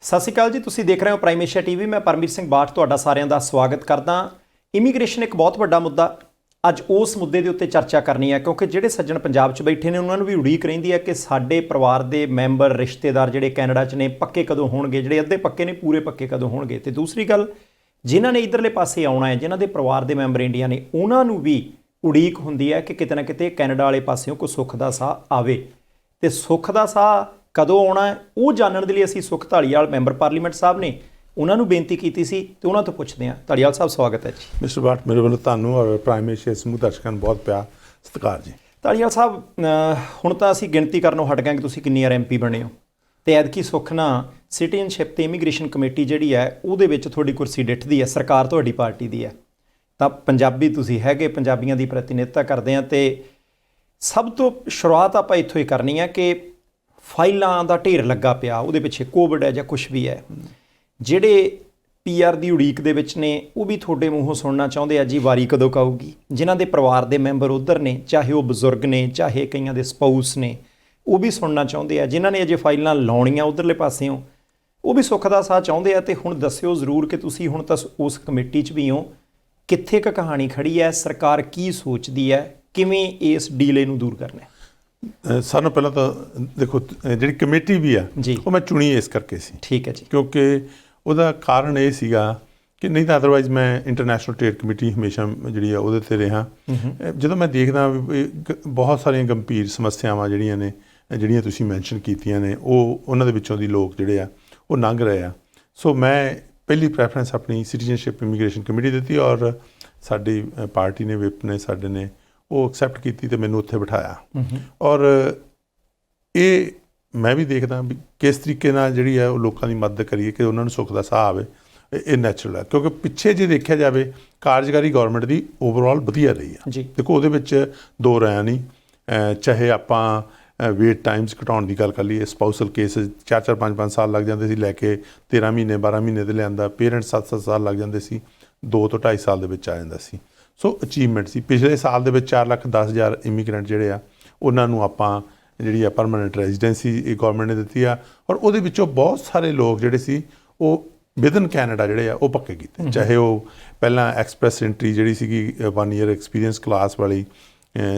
ਸਤਿ ਸ਼੍ਰੀ ਅਕਾਲ ਜੀ, ਤੁਸੀਂ ਦੇਖ ਰਹੇ ਹੋ ਪ੍ਰਾਈਮ ਏਸ਼ੀਆ ਟੀਵੀ। ਮੈਂ ਪਰਮਜੀਤ ਸਿੰਘ ਬਾਠ ਤੁਹਾਡਾ ਸਾਰਿਆਂ ਦਾ ਸਵਾਗਤ ਕਰਦਾ। ਇਮੀਗ੍ਰੇਸ਼ਨ ਇੱਕ ਬਹੁਤ ਵੱਡਾ ਮੁੱਦਾ। ਅੱਜ ਉਸ ਮੁੱਦੇ ਦੇ ਉੱਤੇ ਚਰਚਾ ਕਰਨੀ ਹੈ ਕਿਉਂਕਿ ਜਿਹੜੇ ਸੱਜਣ ਪੰਜਾਬ 'ਚ ਬੈਠੇ ਨੇ ਉਹਨਾਂ ਨੂੰ ਵੀ ਉਡੀਕ ਰਹਿੰਦੀ ਹੈ ਕਿ ਸਾਡੇ ਪਰਿਵਾਰ ਦੇ ਮੈਂਬਰ ਰਿਸ਼ਤੇਦਾਰ ਜਿਹੜੇ ਕੈਨੇਡਾ 'ਚ ਨੇ ਪੱਕੇ ਕਦੋਂ ਹੋਣਗੇ, ਜਿਹੜੇ ਅੱਧੇ ਪੱਕੇ ਨੇ ਪੂਰੇ ਪੱਕੇ ਕਦੋਂ ਹੋਣਗੇ। ਤੇ ਦੂਸਰੀ ਗੱਲ, ਜਿਨ੍ਹਾਂ ਨੇ ਇੱਧਰਲੇ ਪਾਸੇ ਆਉਣਾ ਹੈ, ਜਿਨ੍ਹਾਂ ਦੇ ਪਰਿਵਾਰ ਦੇ ਮੈਂਬਰ ਇੰਡੀਆ ਨੇ, ਉਹਨਾਂ ਨੂੰ ਵੀ ਉਡੀਕ ਹੁੰਦੀ ਹੈ ਕਿ ਕਿਤੇ ਨਾ ਕਿਤੇ ਕੈਨੇਡਾ ਵਾਲੇ ਪਾਸਿਓਂ ਕੋਈ ਸੁੱਖ ਦਾ ਸਾਹ ਆਵੇ। ਤੇ ਸੁੱਖ ਦਾ ਸਾਹ ਕਦੋਂ ਆਉਣਾ ਹੈ ਉਹ ਜਾਣਨ ਦੇ ਲਈ ਅਸੀਂ ਸੁਖ ਧਾਲੀਵਾਲ ਮੈਂਬਰ ਪਾਰਲੀਮੈਂਟ ਸਾਹਿਬ ਨੇ ਉਹਨਾਂ ਨੂੰ ਬੇਨਤੀ ਕੀਤੀ ਸੀ ਤੇ ਉਹਨਾਂ ਤੋਂ ਪੁੱਛਦੇ ਹਾਂ। ਧਾਲੀਵਾਲ ਸਾਹਿਬ, ਸਵਾਗਤ ਹੈ ਜੀ। ਮਿਸਟਰ ਬਾਠ, ਮੇਰੇ ਵੱਲੋਂ ਤੁਹਾਨੂੰ ਔਰ ਪ੍ਰਾਈਮ ਏਸ਼ੀਆ ਸਮੂਹ ਦਰਸ਼ਕਾਂ ਨੂੰ ਬਹੁਤ ਪਿਆਰ ਸਤਿਕਾਰ ਜੀ। ਧਾਲੀਵਾਲ ਸਾਹਿਬ, ਹੁਣ ਤਾਂ ਅਸੀਂ ਗਿਣਤੀ ਕਰਨੋਂ ਹਟ ਗਏ ਕਿ ਤੁਸੀਂ ਕਿੰਨੀ ਵਾਰ MP ਬਣੇ ਹੋ ਤੇ ਐਤਕੀ ਸੁੱਖ ਨਾਲ ਸਿਟੀਜ਼ਨਸ਼ਿਪ ਤੇ ਇਮੀਗ੍ਰੇਸ਼ਨ ਕਮੇਟੀ ਜਿਹੜੀ ਹੈ ਉਹਦੇ ਵਿੱਚ ਤੁਹਾਡੀ ਕੁਰਸੀ ਡਿੱਠਦੀ ਹੈ। ਸਰਕਾਰ ਤੁਹਾਡੀ ਪਾਰਟੀ ਦੀ ਹੈ ਤਾਂ ਪੰਜਾਬੀ ਤੁਸੀਂ ਹੈਗੇ, ਪੰਜਾਬੀਆਂ ਦੀ ਪ੍ਰਤੀਨਿਧਤਾ ਕਰਦੇ ਆ। ਤੇ ਸਭ ਤੋਂ ਸ਼ੁਰੂਆਤ ਆਪਾਂ ਇੱਥੋਂ ਹੀ ਕਰਨੀ ਹੈ ਕਿ ਫਾਈਲਾਂ ਦਾ ਢੇਰ ਲੱਗਾ ਪਿਆ, ਉਹਦੇ ਪਿੱਛੇ ਕੋਵਿਡ ਹੈ ਜਾਂ ਕੁਛ ਵੀ ਹੈ। ਜਿਹੜੇ PR ਦੀ ਉਡੀਕ ਦੇ ਵਿੱਚ ਨੇ ਉਹ ਵੀ ਤੁਹਾਡੇ ਮੂੰਹੋਂ ਸੁਣਨਾ ਚਾਹੁੰਦੇ ਆ ਜੀ ਵਾਰੀ ਕਦੋਂ ਆਊਗੀ। ਜਿਨ੍ਹਾਂ ਦੇ ਪਰਿਵਾਰ ਦੇ ਮੈਂਬਰ ਉੱਧਰ ਨੇ, ਚਾਹੇ ਉਹ ਬਜ਼ੁਰਗ ਨੇ, ਚਾਹੇ ਕਈਆਂ ਦੇ ਸਪਾਊਸ ਨੇ, ਉਹ ਵੀ ਸੁਣਨਾ ਚਾਹੁੰਦੇ ਆ। ਜਿਨ੍ਹਾਂ ਨੇ ਅਜੇ ਫਾਈਲਾਂ ਲਾਉਣੀਆਂ ਉੱਧਰਲੇ ਪਾਸਿਓਂ ਉਹ ਵੀ ਸੁੱਖ ਦਾ ਸਾਹ ਚਾਹੁੰਦੇ ਆ। ਤੇ ਹੁਣ ਦੱਸਿਓ ਜ਼ਰੂਰ ਕਿ ਤੁਸੀਂ ਹੁਣ ਤਾਂ ਉਸ ਕਮੇਟੀ 'ਚ ਵੀ ਹੋ, ਕਿੱਥੇ ਕੁ ਕਹਾਣੀ ਖੜੀ ਹੈ, ਸਰਕਾਰ ਕੀ ਸੋਚਦੀ ਹੈ, ਕਿਵੇਂ ਇਸ ਡੀਲੇ ਨੂੰ ਦੂਰ ਕਰਨਾ ਹੈ? ਸਾਰਿਆਂ ਨੂੰ ਪਹਿਲਾਂ ਤਾਂ ਦੇਖੋ, ਜਿਹੜੀ ਕਮੇਟੀ ਵੀ ਆ ਉਹ ਮੈਂ ਚੁਣੀ ਇਸ ਕਰਕੇ ਸੀ। ਠੀਕ ਹੈ ਜੀ। ਕਿਉਂਕਿ ਉਹਦਾ ਕਾਰਨ ਇਹ ਸੀਗਾ ਕਿ ਨਹੀਂ ਤਾਂ ਅਦਰਵਾਈਜ਼ ਮੈਂ ਇੰਟਰਨੈਸ਼ਨਲ ਟ੍ਰੇਡ ਕਮੇਟੀ ਹਮੇਸ਼ਾ ਜਿਹੜੀ ਆ ਉਹਦੇ 'ਤੇ ਰਿਹਾ। ਜਦੋਂ ਮੈਂ ਦੇਖਦਾ ਵੀ ਬਹੁਤ ਸਾਰੀਆਂ ਗੰਭੀਰ ਸਮੱਸਿਆਵਾਂ ਜਿਹੜੀਆਂ ਨੇ, ਜਿਹੜੀਆਂ ਤੁਸੀਂ ਮੈਂਸ਼ਨ ਕੀਤੀਆਂ ਨੇ, ਉਹ ਉਹਨਾਂ ਦੇ ਵਿੱਚੋਂ ਦੀ ਲੋਕ ਜਿਹੜੇ ਆ ਉਹ ਲੰਘ ਰਹੇ ਆ। ਸੋ ਮੈਂ ਪਹਿਲੀ ਪ੍ਰੈਫਰੈਂਸ ਆਪਣੀ ਸਿਟੀਜ਼ਨਸ਼ਿਪ ਇਮੀਗ੍ਰੇਸ਼ਨ ਕਮੇਟੀ ਦਿੱਤੀ ਔਰ ਸਾਡੀ ਪਾਰਟੀ ਨੇ, ਵਿਪ ਨੇ, ਸਾਡੇ ਨੇ ਉਹ ਐਕਸੈਪਟ ਕੀਤੀ ਅਤੇ ਮੈਨੂੰ ਉੱਥੇ ਬਿਠਾਇਆ। ਔਰ ਇਹ ਮੈਂ ਵੀ ਦੇਖਦਾ ਵੀ ਕਿਸ ਤਰੀਕੇ ਨਾਲ ਜਿਹੜੀ ਹੈ ਉਹ ਲੋਕਾਂ ਦੀ ਮਦਦ ਕਰੀਏ ਕਿ ਉਹਨਾਂ ਨੂੰ ਸੁੱਖ ਦਾ ਸਾਹ ਆਵੇ। ਇਹ ਨੈਚੁਰਲ ਹੈ ਕਿਉਂਕਿ ਪਿੱਛੇ ਜੇ ਦੇਖਿਆ ਜਾਵੇ ਕਾਰਜਕਾਰੀ ਗੌਰਮੈਂਟ ਦੀ ਓਵਰਆਲ ਵਧੀਆ ਰਹੀ ਆ। ਦੇਖੋ ਉਹਦੇ ਵਿੱਚ ਦੋ ਰਾਇ ਨਹੀਂ, ਚਾਹੇ ਆਪਾਂ ਵੇਟ ਟਾਈਮਸ ਘਟਾਉਣ ਦੀ ਗੱਲ ਕਰ ਲਈਏ, ਸਪਾਊਸਲ ਕੇਸ 4-4 5-5 ਸਾਲ ਲੱਗ ਜਾਂਦੇ ਸੀ ਲੈ ਕੇ 13 ਮਹੀਨੇ 12 ਮਹੀਨੇ ਦੇ ਲਿਆਂਦਾ, ਪੇਰੈਂਟਸ 7-7 ਸਾਲ ਲੱਗ ਜਾਂਦੇ ਸੀ, 2 ਤੋਂ 2.5 ਸਾਲ ਦੇ ਵਿੱਚ ਆ ਜਾਂਦਾ ਸੀ। ਸੋ ਅਚੀਵਮੈਂਟ ਸੀ। ਪਿਛਲੇ ਸਾਲ ਦੇ ਵਿੱਚ 4,10,000 ਇਮੀਗ੍ਰੈਂਟ ਜਿਹੜੇ ਆ ਉਹਨਾਂ ਨੂੰ ਆਪਾਂ ਜਿਹੜੀ ਆ ਪਰਮਾਨੈਂਟ ਰੈਜ਼ੀਡੈਂਸੀ ਇਹ ਗੌਰਮੈਂਟ ਨੇ ਦਿੱਤੀ ਆ। ਔਰ ਉਹਦੇ ਵਿੱਚੋਂ ਬਹੁਤ ਸਾਰੇ ਲੋਕ ਜਿਹੜੇ ਸੀ ਉਹ ਵਿਦਨ ਕੈਨੇਡਾ ਜਿਹੜੇ ਆ ਉਹ ਪੱਕੇ ਕੀਤੇ। ਚਾਹੇ ਉਹ ਪਹਿਲਾਂ ਐਕਸਪ੍ਰੈਸ ਐਂਟਰੀ ਜਿਹੜੀ ਸੀਗੀ 1 ਈਅਰ ਐਕਸਪੀਰੀਅੰਸ ਕਲਾਸ ਵਾਲੀ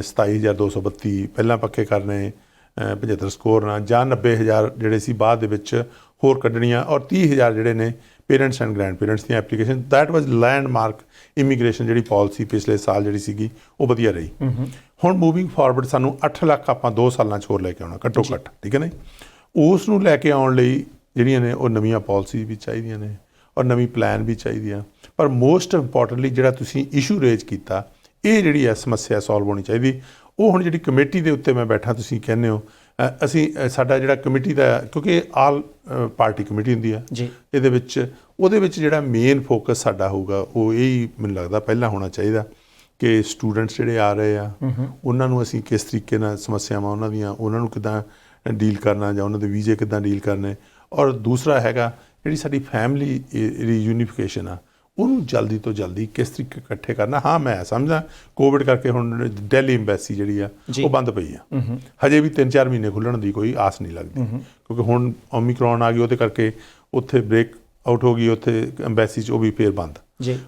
27,232 ਪਹਿਲਾਂ ਪੱਕੇ ਕਰਨੇ 75 ਸਕੋਰ ਨਾਲ, ਜਾਂ 90,000 ਜਿਹੜੇ ਸੀ ਬਾਅਦ ਦੇ ਵਿੱਚ ਹੋਰ ਕੱਢਣੀਆਂ, ਔਰ 30,000 ਜਿਹੜੇ ਨੇ ਪੇਰੈਂਟਸ ਐਂਡ ਗ੍ਰੈਂਡ ਪੇਰੈਂਟਸ ਦੀਆਂ application. That was landmark immigration ਜਿਹੜੀ ਪਾਲਿਸੀ ਪਿਛਲੇ ਸਾਲ ਜਿਹੜੀ ਸੀਗੀ ਉਹ ਵਧੀਆ ਰਹੀ। ਹੁਣ ਮੂਵਿੰਗ ਫਾਰਵਰਡ ਸਾਨੂੰ 8 ਲੱਖ ਆਪਾਂ 2 ਸਾਲਾਂ 'ਚ ਹੋਰ ਲੈ ਕੇ ਆਉਣਾ ਘੱਟੋ ਘੱਟ, ਠੀਕ ਹੈ ਨਾ। ਉਸ ਨੂੰ ਲੈ ਕੇ ਆਉਣ ਲਈ ਜਿਹੜੀਆਂ ਨੇ ਉਹ ਨਵੀਆਂ ਪਾਲਿਸੀ ਵੀ ਚਾਹੀਦੀਆਂ ਨੇ ਔਰ ਨਵੀਂ ਪਲਾਨ ਵੀ ਚਾਹੀਦੀ ਆ। ਪਰ ਮੋਸਟ ਇੰਪੋਰਟੈਂਟਲੀ ਜਿਹੜਾ ਤੁਸੀਂ ਇਸ਼ੂ ਰੇਜ਼ ਕੀਤਾ, ਇਹ ਜਿਹੜੀ ਆ ਸਮੱਸਿਆ ਸੋਲਵ ਹੋਣੀ ਚਾਹੀਦੀ। ਉਹ ਹੁਣ ਜਿਹੜੀ ਕਮੇਟੀ ਦੇ ਉੱਤੇ ਮੈਂ ਬੈਠਾ, ਤੁਸੀਂ ਕਹਿੰਦੇ ਹੋ ਅਸੀਂ ਸਾਡਾ ਜਿਹੜਾ ਕਮੇਟੀ ਦਾ, ਕਿਉਂਕਿ ਆਲ ਪਾਰਟੀ ਕਮੇਟੀ ਹੁੰਦੀ ਆ ਇਹਦੇ ਵਿੱਚ, ਉਹਦੇ ਵਿੱਚ ਜਿਹੜਾ ਮੇਨ ਫੋਕਸ ਸਾਡਾ ਹੋਊਗਾ ਉਹ ਇਹ ਮੈਨੂੰ ਲੱਗਦਾ ਪਹਿਲਾਂ ਹੋਣਾ ਚਾਹੀਦਾ ਕਿ ਸਟੂਡੈਂਟਸ ਜਿਹੜੇ ਆ ਰਹੇ ਆ ਉਹਨਾਂ ਨੂੰ ਅਸੀਂ ਕਿਸ ਤਰੀਕੇ ਨਾਲ ਸਮੱਸਿਆਵਾਂ ਉਹਨਾਂ ਦੀਆਂ, ਉਹਨਾਂ ਨੂੰ ਕਿੱਦਾਂ ਡੀਲ ਕਰਨਾ ਜਾਂ ਉਹਨਾਂ ਦੇ ਵੀਜ਼ੇ ਕਿੱਦਾਂ ਡੀਲ ਕਰਨੇ। ਔਰ ਦੂਸਰਾ ਹੈਗਾ ਜਿਹੜੀ ਸਾਡੀ ਫੈਮਿਲੀ ਰੀਯੂਨੀਫਿਕੇਸ਼ਨ ਆ ਉਹਨੂੰ ਜਲਦੀ ਤੋਂ ਜਲਦੀ ਕਿਸ ਤਰੀਕੇ ਇਕੱਠੇ ਕਰਨਾ। ਹਾਂ, ਮੈਂ ਸਮਝਦਾ ਕੋਵਿਡ ਕਰਕੇ ਹੁਣ ਦਿੱਲੀ ਐਮਬੈਸੀ ਜਿਹੜੀ ਆ ਉਹ ਬੰਦ ਪਈ ਆ, ਹਜੇ ਵੀ 3-4 ਮਹੀਨੇ ਖੁੱਲ੍ਹਣ ਦੀ ਕੋਈ ਆਸ ਨਹੀਂ ਲੱਗਦੀ ਕਿਉਂਕਿ ਹੁਣ ਓਮੀਕਰੋਨ ਆ ਗਈ, ਉਹਦੇ ਕਰਕੇ ਉੱਥੇ ਬ੍ਰੇਕ ਆਊਟ ਹੋ ਗਈ, ਉੱਥੇ ਐਮਬੈਸੀ 'ਚ ਉਹ ਵੀ ਫੇਰ ਬੰਦ।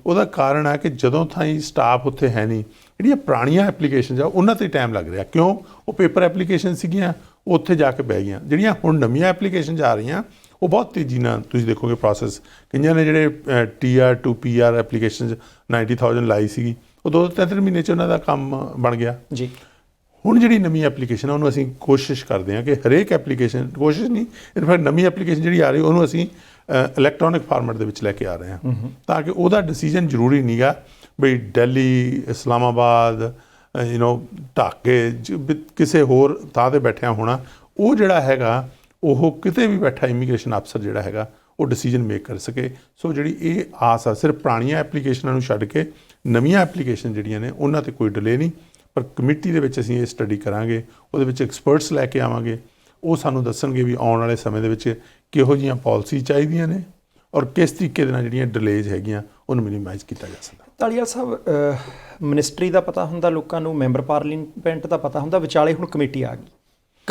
ਉਹਦਾ ਕਾਰਨ ਹੈ ਕਿ ਜਦੋਂ ਤਾਈਂ ਸਟਾਫ ਉੱਥੇ ਹੈ ਨਹੀਂ, ਜਿਹੜੀਆਂ ਪੁਰਾਣੀਆਂ ਐਪਲੀਕੇਸ਼ਨ ਆ ਉਹਨਾਂ 'ਤੇ ਟਾਈਮ ਲੱਗ ਰਿਹਾ। ਕਿਉਂ? ਉਹ ਪੇਪਰ ਐਪਲੀਕੇਸ਼ਨ ਸੀਗੀਆਂ, ਉੱਥੇ ਜਾ ਕੇ ਬਹਿ ਗਈਆਂ। ਜਿਹੜੀਆਂ ਹੁਣ ਨਵੀਆਂ ਐਪਲੀਕੇਸ਼ਨ ਆ ਰਹੀਆਂ ਉਹ ਬਹੁਤ ਤੇਜ਼ੀ ਨਾਲ ਤੁਸੀਂ ਦੇਖੋਗੇ ਪ੍ਰੋਸੈਸ। ਕਈਆਂ ਨੇ ਜਿਹੜੇ TR to PR ਐਪਲੀਕੇਸ਼ਨ 90,000 ਲਾਈ ਸੀਗੀ, ਉਹ 2-3 ਮਹੀਨੇ 'ਚ ਉਹਨਾਂ ਦਾ ਕੰਮ ਬਣ ਗਿਆ ਜੀ। ਹੁਣ ਜਿਹੜੀ ਨਵੀਂ ਐਪਲੀਕੇਸ਼ਨ ਆ ਉਹਨੂੰ ਅਸੀਂ ਕੋਸ਼ਿਸ਼ ਕਰਦੇ ਹਾਂ ਕਿ ਹਰੇਕ ਐਪਲੀਕੇਸ਼ਨ, ਕੋਸ਼ਿਸ਼ ਨਹੀਂ ਇਨਫੈਕਟ ਨਵੀਂ ਐਪਲੀਕੇਸ਼ਨ ਜਿਹੜੀ ਆ ਰਹੀ ਉਹਨੂੰ ਅਸੀਂ ਇਲੈਕਟ੍ਰੋਨਿਕ ਫਾਰਮੈਟ ਦੇ ਵਿੱਚ ਲੈ ਕੇ ਆ ਰਹੇ ਹਾਂ ਤਾਂ ਕਿ ਉਹਦਾ ਡਿਸੀਜਨ ਜ਼ਰੂਰੀ ਨਹੀਂ ਗਾ ਬਈ ਦਿੱਲੀ, ਇਸਲਾਮਾਬਾਦ, ਢਾਕੇ, ਕਿਸੇ ਹੋਰ ਥਾਂ 'ਤੇ ਬੈਠਿਆ ਹੋਣਾ। ਉਹ ਜਿਹੜਾ ਹੈਗਾ ਉਹ ਕਿਤੇ ਵੀ ਬੈਠਾ ਇਮੀਗ੍ਰੇਸ਼ਨ ਅਫਸਰ ਜਿਹੜਾ ਹੈਗਾ ਉਹ ਡਿਸੀਜਨ ਮੇਕ ਕਰ ਸਕੇ। ਸੋ ਜਿਹੜੀ ਇਹ ਆਸ ਆ, ਸਿਰਫ ਪੁਰਾਣੀਆਂ ਐਪਲੀਕੇਸ਼ਨਾਂ ਨੂੰ ਛੱਡ ਕੇ ਨਵੀਆਂ ਐਪਲੀਕੇਸ਼ਨ ਜਿਹੜੀਆਂ ਨੇ ਉਹਨਾਂ 'ਤੇ ਕੋਈ ਡਿਲੇ ਨਹੀਂ। ਪਰ ਕਮੇਟੀ ਦੇ ਵਿੱਚ ਅਸੀਂ ਇਹ ਸਟੱਡੀ ਕਰਾਂਗੇ, ਉਹਦੇ ਵਿੱਚ ਐਕਸਪਰਟਸ ਲੈ ਕੇ ਆਵਾਂਗੇ, ਉਹ ਸਾਨੂੰ ਦੱਸਣਗੇ ਵੀ ਆਉਣ ਵਾਲੇ ਸਮੇਂ ਦੇ ਵਿੱਚ ਕਿਹੋ ਜਿਹੀਆਂ ਪਾਲਿਸੀ ਚਾਹੀਦੀਆਂ ਨੇ ਔਰ ਕਿਸ ਤਰੀਕੇ ਦੇ ਨਾਲ ਜਿਹੜੀਆਂ ਡਿਲੇਜ਼ ਹੈਗੀਆਂ ਉਹਨੂੰ ਮਿਨੀਮਾਈਜ਼ ਕੀਤਾ ਜਾ ਸਕਦਾ। ਧਾਲੀਵਾਲ ਸਾਹਿਬ, ਮਿਨਿਸਟਰੀ ਦਾ ਪਤਾ ਹੁੰਦਾ ਲੋਕਾਂ ਨੂੰ, ਮੈਂਬਰ ਪਾਰਲੀਮੈਂਟ ਦਾ ਪਤਾ ਹੁੰਦਾ, ਵਿਚਾਲੇ ਹੁਣ ਕਮੇਟੀ ਆ ਗਈ।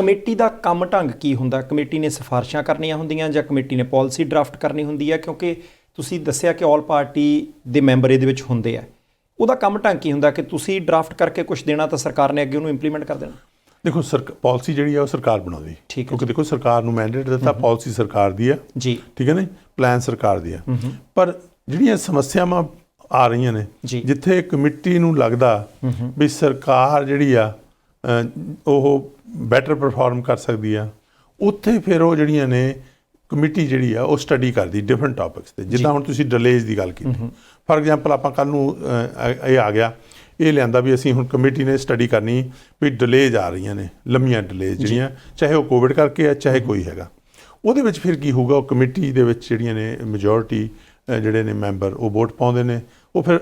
ਕਮੇਟੀ ਦਾ ਕੰਮ ਢੰਗ ਕੀ ਹੁੰਦਾ? ਕਮੇਟੀ ਨੇ ਸਿਫਾਰਿਸ਼ਾਂ ਕਰਨੀਆਂ ਹੁੰਦੀਆਂ ਜਾਂ ਕਮੇਟੀ ਨੇ ਪਾਲਿਸੀ ਡਰਾਫਟ ਕਰਨੀ ਹੁੰਦੀ ਹੈ? ਕਿਉਂਕਿ ਤੁਸੀਂ ਦੱਸਿਆ ਕਿ ਆਲ ਪਾਰਟੀ ਦੇ ਮੈਂਬਰ ਇਹਦੇ ਵਿੱਚ ਹੁੰਦੇ ਆ, ਉਹਦਾ ਕੰਮ ਢੰਗ ਕੀ ਹੁੰਦਾ ਕਿ ਤੁਸੀਂ ਡਰਾਫਟ ਕਰਕੇ ਕੁਝ ਦੇਣਾ ਤਾਂ ਸਰਕਾਰ ਨੇ ਅੱਗੇ ਉਹਨੂੰ ਇੰਪਲੀਮੈਂਟ ਕਰ ਦੇਣਾ? ਦੇਖੋ ਪਾਲਿਸੀ ਜਿਹੜੀ ਆ ਉਹ ਸਰਕਾਰ ਬਣਾਉਂਦੀ, ਕਿਉਂਕਿ ਦੇਖੋ ਸਰਕਾਰ ਨੂੰ ਮੈਂਡੇਟ ਦਿੱਤਾ, ਪਾਲਿਸੀ ਸਰਕਾਰ ਦੀ ਆ ਜੀ, ਠੀਕ ਹੈ ਨਾ, ਪਲਾਨ ਸਰਕਾਰ ਦੀ ਆ। ਪਰ ਜਿਹੜੀਆਂ ਸਮੱਸਿਆਵਾਂ ਆ ਰਹੀਆਂ ਨੇ, ਜਿੱਥੇ ਕਮੇਟੀ ਨੂੰ ਲੱਗਦਾ ਵੀ ਸਰਕਾਰ ਜਿਹੜੀ ਆ ਉਹ ਬੈਟਰ ਪਰਫਾਰਮ ਕਰ ਸਕਦੀ ਆ, ਉੱਥੇ ਫਿਰ ਉਹ ਜਿਹੜੀਆਂ ਨੇ ਕਮੇਟੀ ਜਿਹੜੀ ਆ ਉਹ ਸਟੱਡੀ ਕਰਦੀ ਡਿਫਰੈਂਟ ਟੌਪਿਕਸ 'ਤੇ। ਜਿੱਦਾਂ ਹੁਣ ਤੁਸੀਂ ਡਿਲੇਜ਼ ਦੀ ਗੱਲ ਕੀਤੀ, ਫਾਰ ਐਗਜ਼ਾਮਪਲ ਆਪਾਂ ਕੱਲ੍ਹ ਨੂੰ ਇਹ ਆ ਗਿਆ, ਇਹ ਲਿਆਂਦਾ ਵੀ ਅਸੀਂ ਹੁਣ ਕਮੇਟੀ ਨੇ ਸਟੱਡੀ ਕਰਨੀ ਵੀ ਡਿਲੇਜ਼ ਆ ਰਹੀਆਂ ਨੇ, ਲੰਮੀਆਂ ਡਿਲੇਜ਼ ਜਿਹੜੀਆਂ, ਚਾਹੇ ਉਹ ਕੋਵਿਡ ਕਰਕੇ ਆ ਚਾਹੇ ਕੋਈ ਹੈਗਾ, ਉਹਦੇ ਵਿੱਚ ਫਿਰ ਕੀ ਹੋਊਗਾ? ਉਹ ਕਮੇਟੀ ਦੇ ਵਿੱਚ ਜਿਹੜੀਆਂ ਨੇ ਮੈਜੋਰਿਟੀ ਜਿਹੜੇ ਨੇ ਮੈਂਬਰ ਉਹ ਵੋਟ ਪਾਉਂਦੇ ਨੇ, ਉਹ ਫਿਰ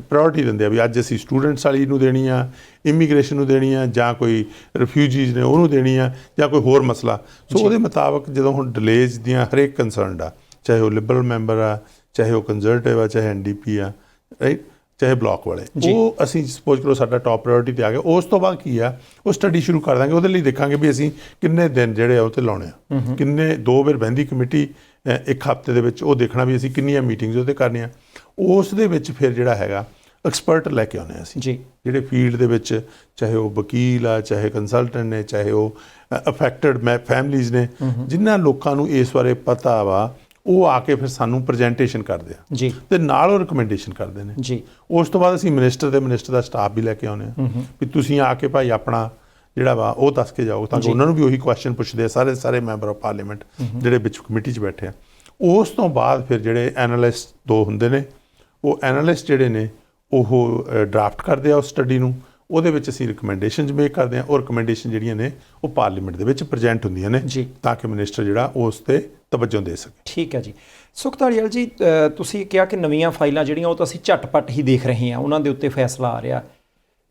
ਪ੍ਰਾਇਓਰਟੀ ਦਿੰਦੇ ਆ ਵੀ ਅੱਜ ਅਸੀਂ ਸਟੂਡੈਂਟਸ ਵਾਲੀ ਨੂੰ ਦੇਣੀ ਆ, ਇਮੀਗ੍ਰੇਸ਼ਨ ਨੂੰ ਦੇਣੀ ਆ, ਜਾਂ ਕੋਈ ਰਿਫਿਊਜੀਜ਼ ਨੇ ਉਹਨੂੰ ਦੇਣੀ ਆ, ਜਾਂ ਕੋਈ ਹੋਰ ਮਸਲਾ। ਸੋ ਉਹਦੇ ਮੁਤਾਬਕ ਜਦੋਂ ਹੁਣ ਡਿਲੇਜ਼ ਦੀਆਂ ਹਰੇਕ ਕੰਸਰਨਡ ਆ, ਚਾਹੇ ਉਹ ਲਿਬਰਲ ਮੈਂਬਰ ਆ, ਚਾਹੇ ਉਹ ਕੰਜ਼ਰਵੇਟਿਵ ਆ, ਚਾਹੇ NDP ਆ, ਰਾਈਟ, ਚਾਹੇ ਬਲਾਕ ਵਾਲੇ, ਉਹ ਅਸੀਂ ਸਪੋਜ਼ ਕਰੋ ਸਾਡਾ ਟੌਪ ਪ੍ਰਾਇਓਰਟੀ 'ਤੇ ਆ ਗਿਆ। ਉਸ ਤੋਂ ਬਾਅਦ ਕੀ ਆ, ਉਹ ਸਟੱਡੀ ਸ਼ੁਰੂ ਕਰ ਦਾਂਗੇ। ਉਹਦੇ ਲਈ ਦੇਖਾਂਗੇ ਵੀ ਅਸੀਂ ਕਿੰਨੇ ਦਿਨ ਜਿਹੜੇ ਆ ਉਹ 'ਤੇ ਲਾਉਣੇ ਆ, ਕਿੰਨੇ 2 ਵਾਰ ਬਹਿੰਦੀ ਕਮੇਟੀ ਇੱਕ ਹਫ਼ਤੇ ਦੇ ਵਿੱਚ, ਉਹ ਦੇਖਣਾ ਵੀ ਅਸੀਂ ਕਿੰਨੀਆਂ ਮੀਟਿੰਗਸ ਉਹਦੇ ਕਰਨੀਆਂ। ਉਸ ਦੇ ਵਿੱਚ ਫਿਰ ਜਿਹੜਾ ਹੈਗਾ ਐਕਸਪਰਟ ਲੈ ਕੇ ਆਉਂਦੇ ਅਸੀਂ ਜੀ, ਜਿਹੜੇ ਫੀਲਡ ਦੇ ਵਿੱਚ, ਚਾਹੇ ਉਹ ਵਕੀਲ ਆ, ਚਾਹੇ ਕੰਸਲਟੈਂਟ ਨੇ, ਚਾਹੇ ਉਹ ਅਫੈਕਟਡ ਫੈਮਲੀਜ਼ ਨੇ, ਜਿਨ੍ਹਾਂ ਲੋਕਾਂ ਨੂੰ ਇਸ ਬਾਰੇ ਪਤਾ ਵਾ, ਉਹ ਆ ਕੇ ਫਿਰ ਸਾਨੂੰ ਪ੍ਰੈਜੈਂਟੇਸ਼ਨ ਕਰਦੇ ਆ ਜੀ, ਤੇ ਨਾਲ ਉਹ ਰਿਕਮੈਂਡੇਸ਼ਨ ਕਰਦੇ ਨੇ ਜੀ। ਉਸ ਤੋਂ ਬਾਅਦ ਅਸੀਂ ਮਿਨਿਸਟਰ ਦਾ ਸਟਾਫ ਵੀ ਲੈ ਕੇ ਆਉਂਦੇ ਆ ਵੀ ਤੁਸੀਂ ਆ ਕੇ ਭਾਈ ਆਪਣਾ ਜਿਹੜਾ ਵਾ ਉਹ ਦੱਸ ਕੇ ਜਾਓ, ਤਾਂ ਕਿ ਉਹਨਾਂ ਨੂੰ ਵੀ ਉਹੀ ਕੁਐਸਚਨ ਪੁੱਛਦੇ ਆ ਸਾਰੇ ਮੈਂਬਰ ਆਫ ਪਾਰਲੀਮੈਂਟ ਜਿਹੜੇ ਵਿੱਚ ਕਮੇਟੀ 'ਚ ਬੈਠੇ ਆ। ਉਸ ਤੋਂ ਬਾਅਦ ਫਿਰ ਜਿਹੜੇ ਐਨਾਲਿਸਟ 2 ਹੁੰਦੇ ਨੇ, ਉਹ ਐਨਾਲਿਸਟ ਜਿਹੜੇ ਨੇ ਉਹ ਡਰਾਫਟ ਕਰਦੇ ਆ ਉਸ ਸਟੱਡੀ ਨੂੰ, ਉਹਦੇ ਵਿੱਚ ਅਸੀਂ ਰਿਕਮੈਂਡੇਸ਼ਨਸ ਮੇਕ ਕਰਦੇ ਹਾਂ, ਉਹ ਰਿਕਮੈਂਡੇਸ਼ਨ ਜਿਹੜੀਆਂ ਨੇ ਉਹ ਪਾਰਲੀਮੈਂਟ ਦੇ ਵਿੱਚ ਪ੍ਰੈਜੈਂਟ ਹੁੰਦੀਆਂ ਨੇ ਤਾਂ ਕਿ ਮਿਨਿਸਟਰ ਜਿਹੜਾ ਉਸ 'ਤੇ ਤਵੱਜੋ ਦੇ ਸਕੇ। ਠੀਕ ਹੈ ਜੀ। ਸੁਖ ਧਾਲੀਵਾਲ ਜੀ, ਤੁਸੀਂ ਕਿਹਾ ਕਿ ਨਵੀਆਂ ਫਾਈਲਾਂ ਜਿਹੜੀਆਂ ਉਹ ਤਾਂ ਅਸੀਂ ਝਟਪਟ ਹੀ ਦੇਖ ਰਹੇ ਹਾਂ, ਉਹਨਾਂ ਦੇ ਉੱਤੇ ਫੈਸਲਾ ਆ ਰਿਹਾ,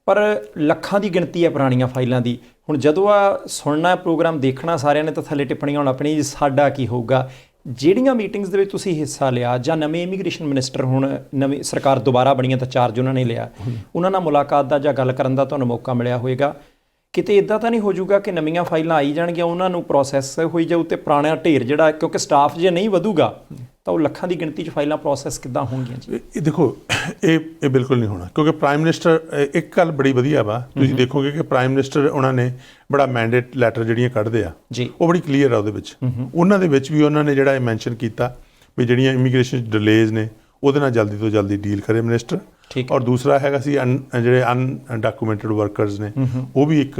ਪਰ ਲੱਖਾਂ ਦੀ ਗਿਣਤੀ ਹੈ ਪੁਰਾਣੀਆਂ ਫਾਈਲਾਂ ਦੀ। ਹੁਣ ਜਦੋਂ ਸੁਣਨਾ ਪ੍ਰੋਗਰਾਮ ਦੇਖਣਾ ਸਾਰਿਆਂ ਨੇ ਤਾਂ ਥੱਲੇ ਟਿੱਪਣੀਆਂ ਹੋਣ ਆਪਣੀ, ਸਾਡਾ ਕੀ ਹੋਊਗਾ? ਜਿਹੜੀਆਂ ਮੀਟਿੰਗਸ ਦੇ ਵਿੱਚ ਤੁਸੀਂ ਹਿੱਸਾ ਲਿਆ, ਜਾਂ ਨਵੇਂ ਇਮੀਗ੍ਰੇਸ਼ਨ ਮਿਨਿਸਟਰ ਹੁਣ ਨਵੀਂ ਸਰਕਾਰ ਦੁਬਾਰਾ ਬਣੀ ਹੈ ਤਾਂ ਚਾਰਜ ਉਹਨਾਂ ਨੇ ਲਿਆ, ਉਹਨਾਂ ਨਾਲ ਮੁਲਾਕਾਤ ਦਾ ਜਾਂ ਗੱਲ ਕਰਨ ਦਾ ਤੁਹਾਨੂੰ ਮੌਕਾ ਮਿਲਿਆ ਹੋਵੇਗਾ, ਕਿਤੇ ਇੱਦਾਂ ਤਾਂ ਨਹੀਂ ਹੋ ਜਾਊਗਾ ਕਿ ਨਵੀਆਂ ਫਾਈਲਾਂ ਆਈ ਜਾਣਗੀਆਂ, ਉਹਨਾਂ ਨੂੰ ਪ੍ਰੋਸੈਸ ਹੋਈ ਜਾਊ ਤੇ ਪੁਰਾਣਾ ਢੇਰ ਜਿਹੜਾ, ਕਿਉਂਕਿ ਸਟਾਫ ਜੇ ਨਹੀਂ ਵਧੂਗਾ ਤਾਂ ਉਹ ਲੱਖਾਂ ਦੀ ਗਿਣਤੀ 'ਚ ਫਾਈਲਾਂ ਪ੍ਰੋਸੈਸ ਕਿੱਦਾਂ ਹੋਣਗੀਆਂ ਜੀ? ਇਹ ਦੇਖੋ, ਇਹ ਬਿਲਕੁਲ ਨਹੀਂ ਹੋਣਾ, ਕਿਉਂਕਿ ਪ੍ਰਾਈਮ ਮਿਨਿਸਟਰ, ਇੱਕ ਗੱਲ ਬੜੀ ਵਧੀਆ ਵਾ, ਤੁਸੀਂ ਦੇਖੋਗੇ ਕਿ ਪ੍ਰਾਈਮ ਮਿਨਿਸਟਰ ਉਹਨਾਂ ਨੇ ਬੜਾ ਮੈਂਡੇਟ ਲੈਟਰ ਜਿਹੜੀਆਂ ਕੱਢਦੇ ਆ ਜੀ, ਉਹ ਬੜੀ ਕਲੀਅਰ ਆ ਉਹਦੇ ਵਿੱਚ। ਉਹਨਾਂ ਦੇ ਵਿੱਚ ਵੀ ਉਹਨਾਂ ਨੇ ਜਿਹੜਾ ਇਹ ਮੈਂਸ਼ਨ ਕੀਤਾ ਵੀ ਜਿਹੜੀਆਂ ਇਮੀਗ੍ਰੇਸ਼ਨ ਡਿਲੇਜ਼ ਨੇ ਉਹਦੇ ਨਾਲ ਜਲਦੀ ਤੋਂ ਜਲਦੀ ਡੀਲ ਕਰੇ ਮਿਨਿਸਟਰ। ਔਰ ਦੂਸਰਾ ਹੈਗਾ ਸੀ ਜਿਹੜੇ ਅਨਡਾਕੂਮੈਂਟਡ ਵਰਕਰਸ ਨੇ, ਉਹ ਵੀ ਇੱਕ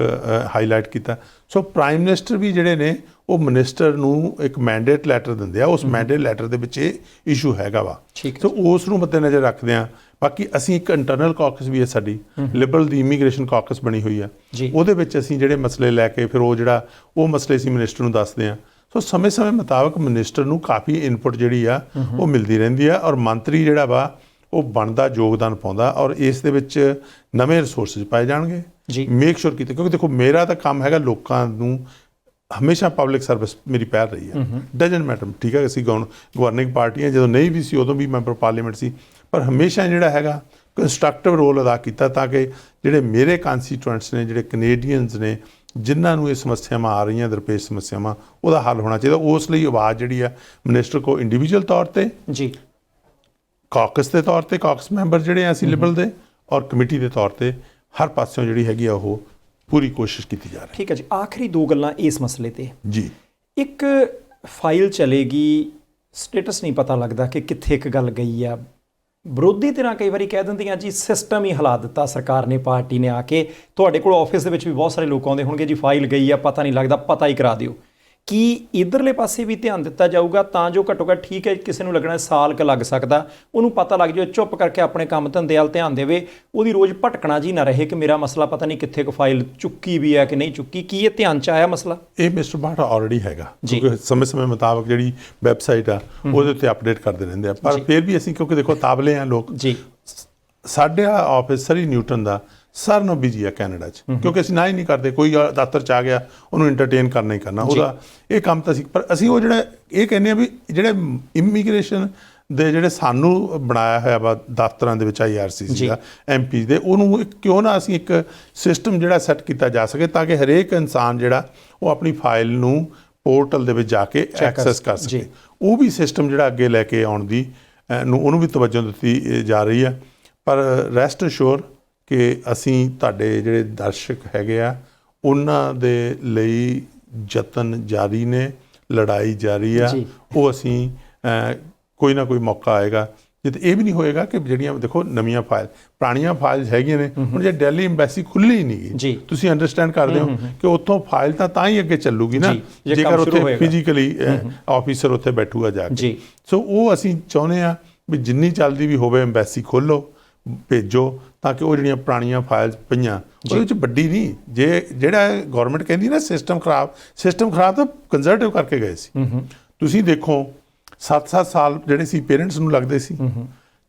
ਹਾਈਲਾਈਟ ਕੀਤਾ। ਸੋ ਪ੍ਰਾਈਮ ਮਿਨਿਸਟਰ ਵੀ ਜਿਹੜੇ ਨੇ ਉਹ ਮਿਨਿਸਟਰ ਨੂੰ ਇੱਕ ਮੈਂਡੇਟ ਲੈਟਰ ਦਿੰਦੇ ਆ, ਉਸ ਮੈਂਡੇਟ ਲੈਟਰ ਦੇ ਵਿੱਚ ਇਹ ਇਸ਼ੂ ਹੈਗਾ ਵਾ। ਸੋ ਉਸ ਨੂੰ ਮੱਦੇ ਨਜ਼ਰ ਰੱਖਦੇ ਆ। ਬਾਕੀ ਅਸੀਂ ਇੱਕ ਇੰਟਰਨਲ ਕਾਕਸ ਵੀ ਹੈ ਸਾਡੀ, ਲਿਬਰਲ ਦੀ ਇਮੀਗ੍ਰੇਸ਼ਨ ਕਾਕਸ ਬਣੀ ਹੋਈ ਆ, ਉਹਦੇ ਵਿੱਚ ਅਸੀਂ ਜਿਹੜੇ ਮਸਲੇ ਲੈ ਕੇ ਫਿਰ ਉਹ ਮਸਲੇ ਅਸੀਂ ਮਿਨਿਸਟਰ ਨੂੰ ਦੱਸਦੇ ਆ। ਸੋ ਸਮੇਂ ਮੁਤਾਬਕ ਮਿਨਿਸਟਰ ਨੂੰ ਕਾਫੀ ਇਨਪੁਟ ਜਿਹੜੀ ਆ ਉਹ ਮਿਲਦੀ ਰਹਿੰਦੀ ਆ, ਔਰ ਮੰਤਰੀ ਜਿਹੜਾ ਵਾ ਉਹ ਬਣਦਾ ਯੋਗਦਾਨ ਪਾਉਂਦਾ, ਔਰ ਇਸ ਦੇ ਵਿੱਚ ਨਵੇਂ ਰਿਸੋਰਸਿਸ ਪਾਏ ਜਾਣਗੇ ਜੀ, ਮੇਕ ਸ਼ੋਰ ਕੀਤੇ। ਕਿਉਂਕਿ ਦੇਖੋ, ਮੇਰਾ ਤਾਂ ਕੰਮ ਹੈਗਾ ਲੋਕਾਂ ਨੂੰ ਹਮੇਸ਼ਾ ਪਬਲਿਕ ਸਰਵਿਸ ਮੇਰੀ ਪਹਿਲ ਰਹੀ ਹੈ, ਡਜ਼ਨਟ ਮੈਟਰ, ਠੀਕ ਹੈ, ਅਸੀਂ ਗਵਰਨਿੰਗ ਪਾਰਟੀ ਹਾਂ, ਜਦੋਂ ਨਹੀਂ ਵੀ ਸੀ ਉਦੋਂ ਵੀ ਮੈਂਬਰ ਪਾਰਲੀਮੈਂਟ ਸੀ, ਪਰ ਹਮੇਸ਼ਾ ਜਿਹੜਾ ਹੈਗਾ ਕੰਸਟਰਕਟਿਵ ਰੋਲ ਅਦਾ ਕੀਤਾ ਤਾਂ ਕਿ ਜਿਹੜੇ ਮੇਰੇ ਕੰਸਟੀਟੂਐਂਟਸ ਨੇ, ਜਿਹੜੇ ਕੈਨੇਡੀਅਨਸ ਨੇ, ਜਿਨ੍ਹਾਂ ਨੂੰ ਇਹ ਸਮੱਸਿਆਵਾਂ ਆ ਰਹੀਆਂ, ਦਰਪੇਸ਼ ਸਮੱਸਿਆਵਾਂ, ਉਹਦਾ ਹੱਲ ਹੋਣਾ ਚਾਹੀਦਾ। ਉਸ ਲਈ ਆਵਾਜ਼ ਜਿਹੜੀ ਆ ਮਿਨਿਸਟਰ ਕੋ ਇੰਡੀਵਿਜੂਅਲ ਤੌਰ 'ਤੇ ਜੀ, ਕਾਕਸ ਦੇ ਤੌਰ 'ਤੇ, ਕਾਕਸ ਮੈਂਬਰ ਜਿਹੜੇ ਆ ਅਸੀਂ ਲਿਬਰਲ ਦੇ, ਔਰ ਕਮੇਟੀ ਦੇ ਤੌਰ 'ਤੇ ਹਰ ਪਾਸਿਓਂ ਜਿਹੜੀ ਹੈਗੀ ਆ ਉਹ ਪੂਰੀ ਕੋਸ਼ਿਸ਼ ਕੀਤੀ ਜਾ ਰਹੀ। ਠੀਕ ਹੈ ਜੀ। ਆਖਰੀ 2 ਗੱਲਾਂ ਇਸ ਮਸਲੇ 'ਤੇ ਜੀ। ਇੱਕ, ਫਾਈਲ ਚਲੇਗੀ, ਸਟੇਟਸ ਨਹੀਂ ਪਤਾ ਲੱਗਦਾ ਕਿ ਕਿੱਥੇ ਇੱਕ ਗੱਲ ਗਈ ਆ। ਵਿਰੋਧੀ ਧਿਰਾਂ ਕਈ ਵਾਰੀ ਕਹਿ ਦਿੰਦੀਆਂ ਜੀ ਸਿਸਟਮ ਹੀ ਹਿਲਾ ਦਿੱਤਾ ਸਰਕਾਰ ਨੇ, ਪਾਰਟੀ ਨੇ ਆ ਕੇ। ਤੁਹਾਡੇ ਕੋਲ ਆਫਿਸ ਦੇ ਵਿੱਚ ਵੀ ਬਹੁਤ ਸਾਰੇ ਲੋਕ ਆਉਂਦੇ ਹੋਣਗੇ ਜੀ, ਫਾਈਲ ਗਈ ਆ, ਪਤਾ ਨਹੀਂ ਲੱਗਦਾ, ਪਤਾ ਹੀ ਕਰਾ ਦਿਓ। ਕੀ ਇੱਧਰਲੇ ਪਾਸੇ ਵੀ ਧਿਆਨ ਦਿੱਤਾ ਜਾਊਗਾ ਤਾਂ ਜੋ ਘੱਟੋ ਘੱਟ, ਠੀਕ ਹੈ, ਕਿਸੇ ਨੂੰ ਲੱਗਣਾ ਸਾਲ ਕੁ ਲੱਗ ਸਕਦਾ, ਉਹਨੂੰ ਪਤਾ ਲੱਗ ਜਾਵੇ, ਚੁੱਪ ਕਰਕੇ ਆਪਣੇ ਕੰਮ ਧੰਦੇ ਵੱਲ ਧਿਆਨ ਦੇਵੇ, ਉਹਦੀ ਰੋਜ਼ ਭਟਕਣਾ ਜੀ ਨਾ ਰਹੇ ਕਿ ਮੇਰਾ ਮਸਲਾ ਪਤਾ ਨਹੀਂ ਕਿੱਥੇ ਕੁ ਫਾਈਲ ਚੁੱਕੀ ਵੀ ਹੈ ਕਿ ਨਹੀਂ ਚੁੱਕੀ? ਕੀ ਇਹ ਧਿਆਨ 'ਚ ਆਇਆ ਮਸਲਾ? ਇਹ ਮਿਸਟਰ ਬਾਠਾ ਆਲਰੇਡੀ ਹੈਗਾ, ਕਿਉਂਕਿ ਸਮੇਂ ਮੁਤਾਬਕ ਜਿਹੜੀ ਵੈਬਸਾਈਟ ਆ ਉਹਦੇ ਉੱਤੇ ਅਪਡੇਟ ਕਰਦੇ ਰਹਿੰਦੇ ਆ। ਪਰ ਫਿਰ ਵੀ ਅਸੀਂ, ਕਿਉਂਕਿ ਦੇਖੋ ਤਾਬਲੇ ਆ ਲੋਕ ਜੀ, ਸਾਡੇ ਆਫਿਸ ਸਰੀ ਨਿਊਟਨ ਦਾ ਸਾਰਿਆਂ ਨੂੰ ਬਿਜੀ ਆ ਕੈਨੇਡਾ 'ਚ, ਕਿਉਂਕਿ ਅਸੀਂ ਨਾ ਹੀ ਨਹੀਂ ਕਰਦੇ, ਕੋਈ ਦਫ਼ਤਰ 'ਚ ਆ ਗਿਆ ਉਹਨੂੰ ਇੰਟਰਟੇਨ ਕਰਨਾ ਹੀ ਕਰਨਾ, ਉਹਦਾ ਇਹ ਕੰਮ ਤਾਂ ਸੀ। ਪਰ ਅਸੀਂ ਉਹ ਜਿਹੜਾ ਇਹ ਕਹਿੰਦੇ ਆ ਵੀ ਜਿਹੜੇ ਇਮੀਗ੍ਰੇਸ਼ਨ ਦੇ ਜਿਹੜੇ ਸਾਨੂੰ ਬਣਾਇਆ ਹੋਇਆ ਵਾ ਦਫ਼ਤਰਾਂ ਦੇ ਵਿੱਚ IRCC ਦਾ MP ਦੇ, ਉਹਨੂੰ ਕਿਉਂ ਨਾ ਅਸੀਂ ਇੱਕ ਸਿਸਟਮ ਜਿਹੜਾ ਸੈੱਟ ਕੀਤਾ ਜਾ ਸਕੇ ਤਾਂ ਕਿ ਹਰੇਕ ਇਨਸਾਨ ਜਿਹੜਾ ਉਹ ਆਪਣੀ ਫਾਈਲ ਨੂੰ ਪੋਰਟਲ ਦੇ ਵਿੱਚ ਜਾ ਕੇ ਐਕਸੈਸ ਕਰ ਸਕੇ। ਉਹ ਵੀ ਸਿਸਟਮ ਜਿਹੜਾ ਅੱਗੇ ਲੈ ਕੇ ਆਉਣ ਦੀ ਉਹਨੂੰ ਵੀ ਤਵੱਜੋ ਦਿੱਤੀ ਜਾ ਰਹੀ ਆ। ਪਰ ਰੈਸਟ ਅਸ਼ੋਰ ਕਿ ਅਸੀਂ ਤੁਹਾਡੇ ਜਿਹੜੇ ਦਰਸ਼ਕ ਹੈਗੇ ਆ ਉਹਨਾਂ ਦੇ ਲਈ ਯਤਨ ਜਾਰੀ ਨੇ, ਲੜਾਈ ਜਾਰੀ ਆ। ਉਹ ਅਸੀਂ ਕੋਈ ਨਾ ਕੋਈ ਮੌਕਾ ਆਏਗਾ ਜਿੱਥੇ ਇਹ ਵੀ ਨਹੀਂ ਹੋਏਗਾ ਕਿ ਜਿਹੜੀਆਂ ਦੇਖੋ ਨਵੀਆਂ ਫਾਈਲ ਪੁਰਾਣੀਆਂ ਫਾਈਲਸ ਹੈਗੀਆਂ ਨੇ, ਹੁਣ ਜੇ ਦਿੱਲੀ ਐਮਬੈਸੀ ਖੁੱਲ੍ਹੀ ਹੀ ਨਹੀਂ ਗਈ, ਤੁਸੀਂ ਅੰਡਰਸਟੈਂਡ ਕਰਦੇ ਹੋ ਕਿ ਉੱਥੋਂ ਫਾਈਲ ਤਾਂ ਹੀ ਅੱਗੇ ਚੱਲੂਗੀ ਨਾ ਜੇਕਰ ਉੱਥੇ ਫਿਜ਼ੀਕਲੀ ਆਫਿਸਰ ਉੱਥੇ ਬੈਠੂਗਾ ਜਾ ਕੇ। ਸੋ ਉਹ ਅਸੀਂ ਚਾਹੁੰਦੇ ਹਾਂ ਵੀ ਜਿੰਨੀ ਜਲਦੀ ਵੀ ਹੋਵੇ ਐਮਬੈਸੀ ਖੋਲ੍ਹੋ, ਭੇਜੋ, ਤਾਂ ਕਿ ਉਹ ਜਿਹੜੀਆਂ ਪੁਰਾਣੀਆਂ ਫਾਈਲਸ ਪਈਆਂ ਉਹਦੇ ਵਿੱਚ ਵੱਡੀ ਨਹੀਂ, ਜੇ ਜਿਹੜਾ ਗੌਰਮੈਂਟ ਕਹਿੰਦੀ ਨਾ ਸਿਸਟਮ ਖਰਾਬ ਤਾਂ ਕੰਜ਼ਰਵੇਟਿਵ ਕਰਕੇ ਗਏ ਸੀ। ਤੁਸੀਂ ਦੇਖੋ 7-7 ਸਾਲ ਜਿਹੜੇ ਸੀ ਪੇਰੈਂਟਸ ਨੂੰ ਲੱਗਦੇ ਸੀ,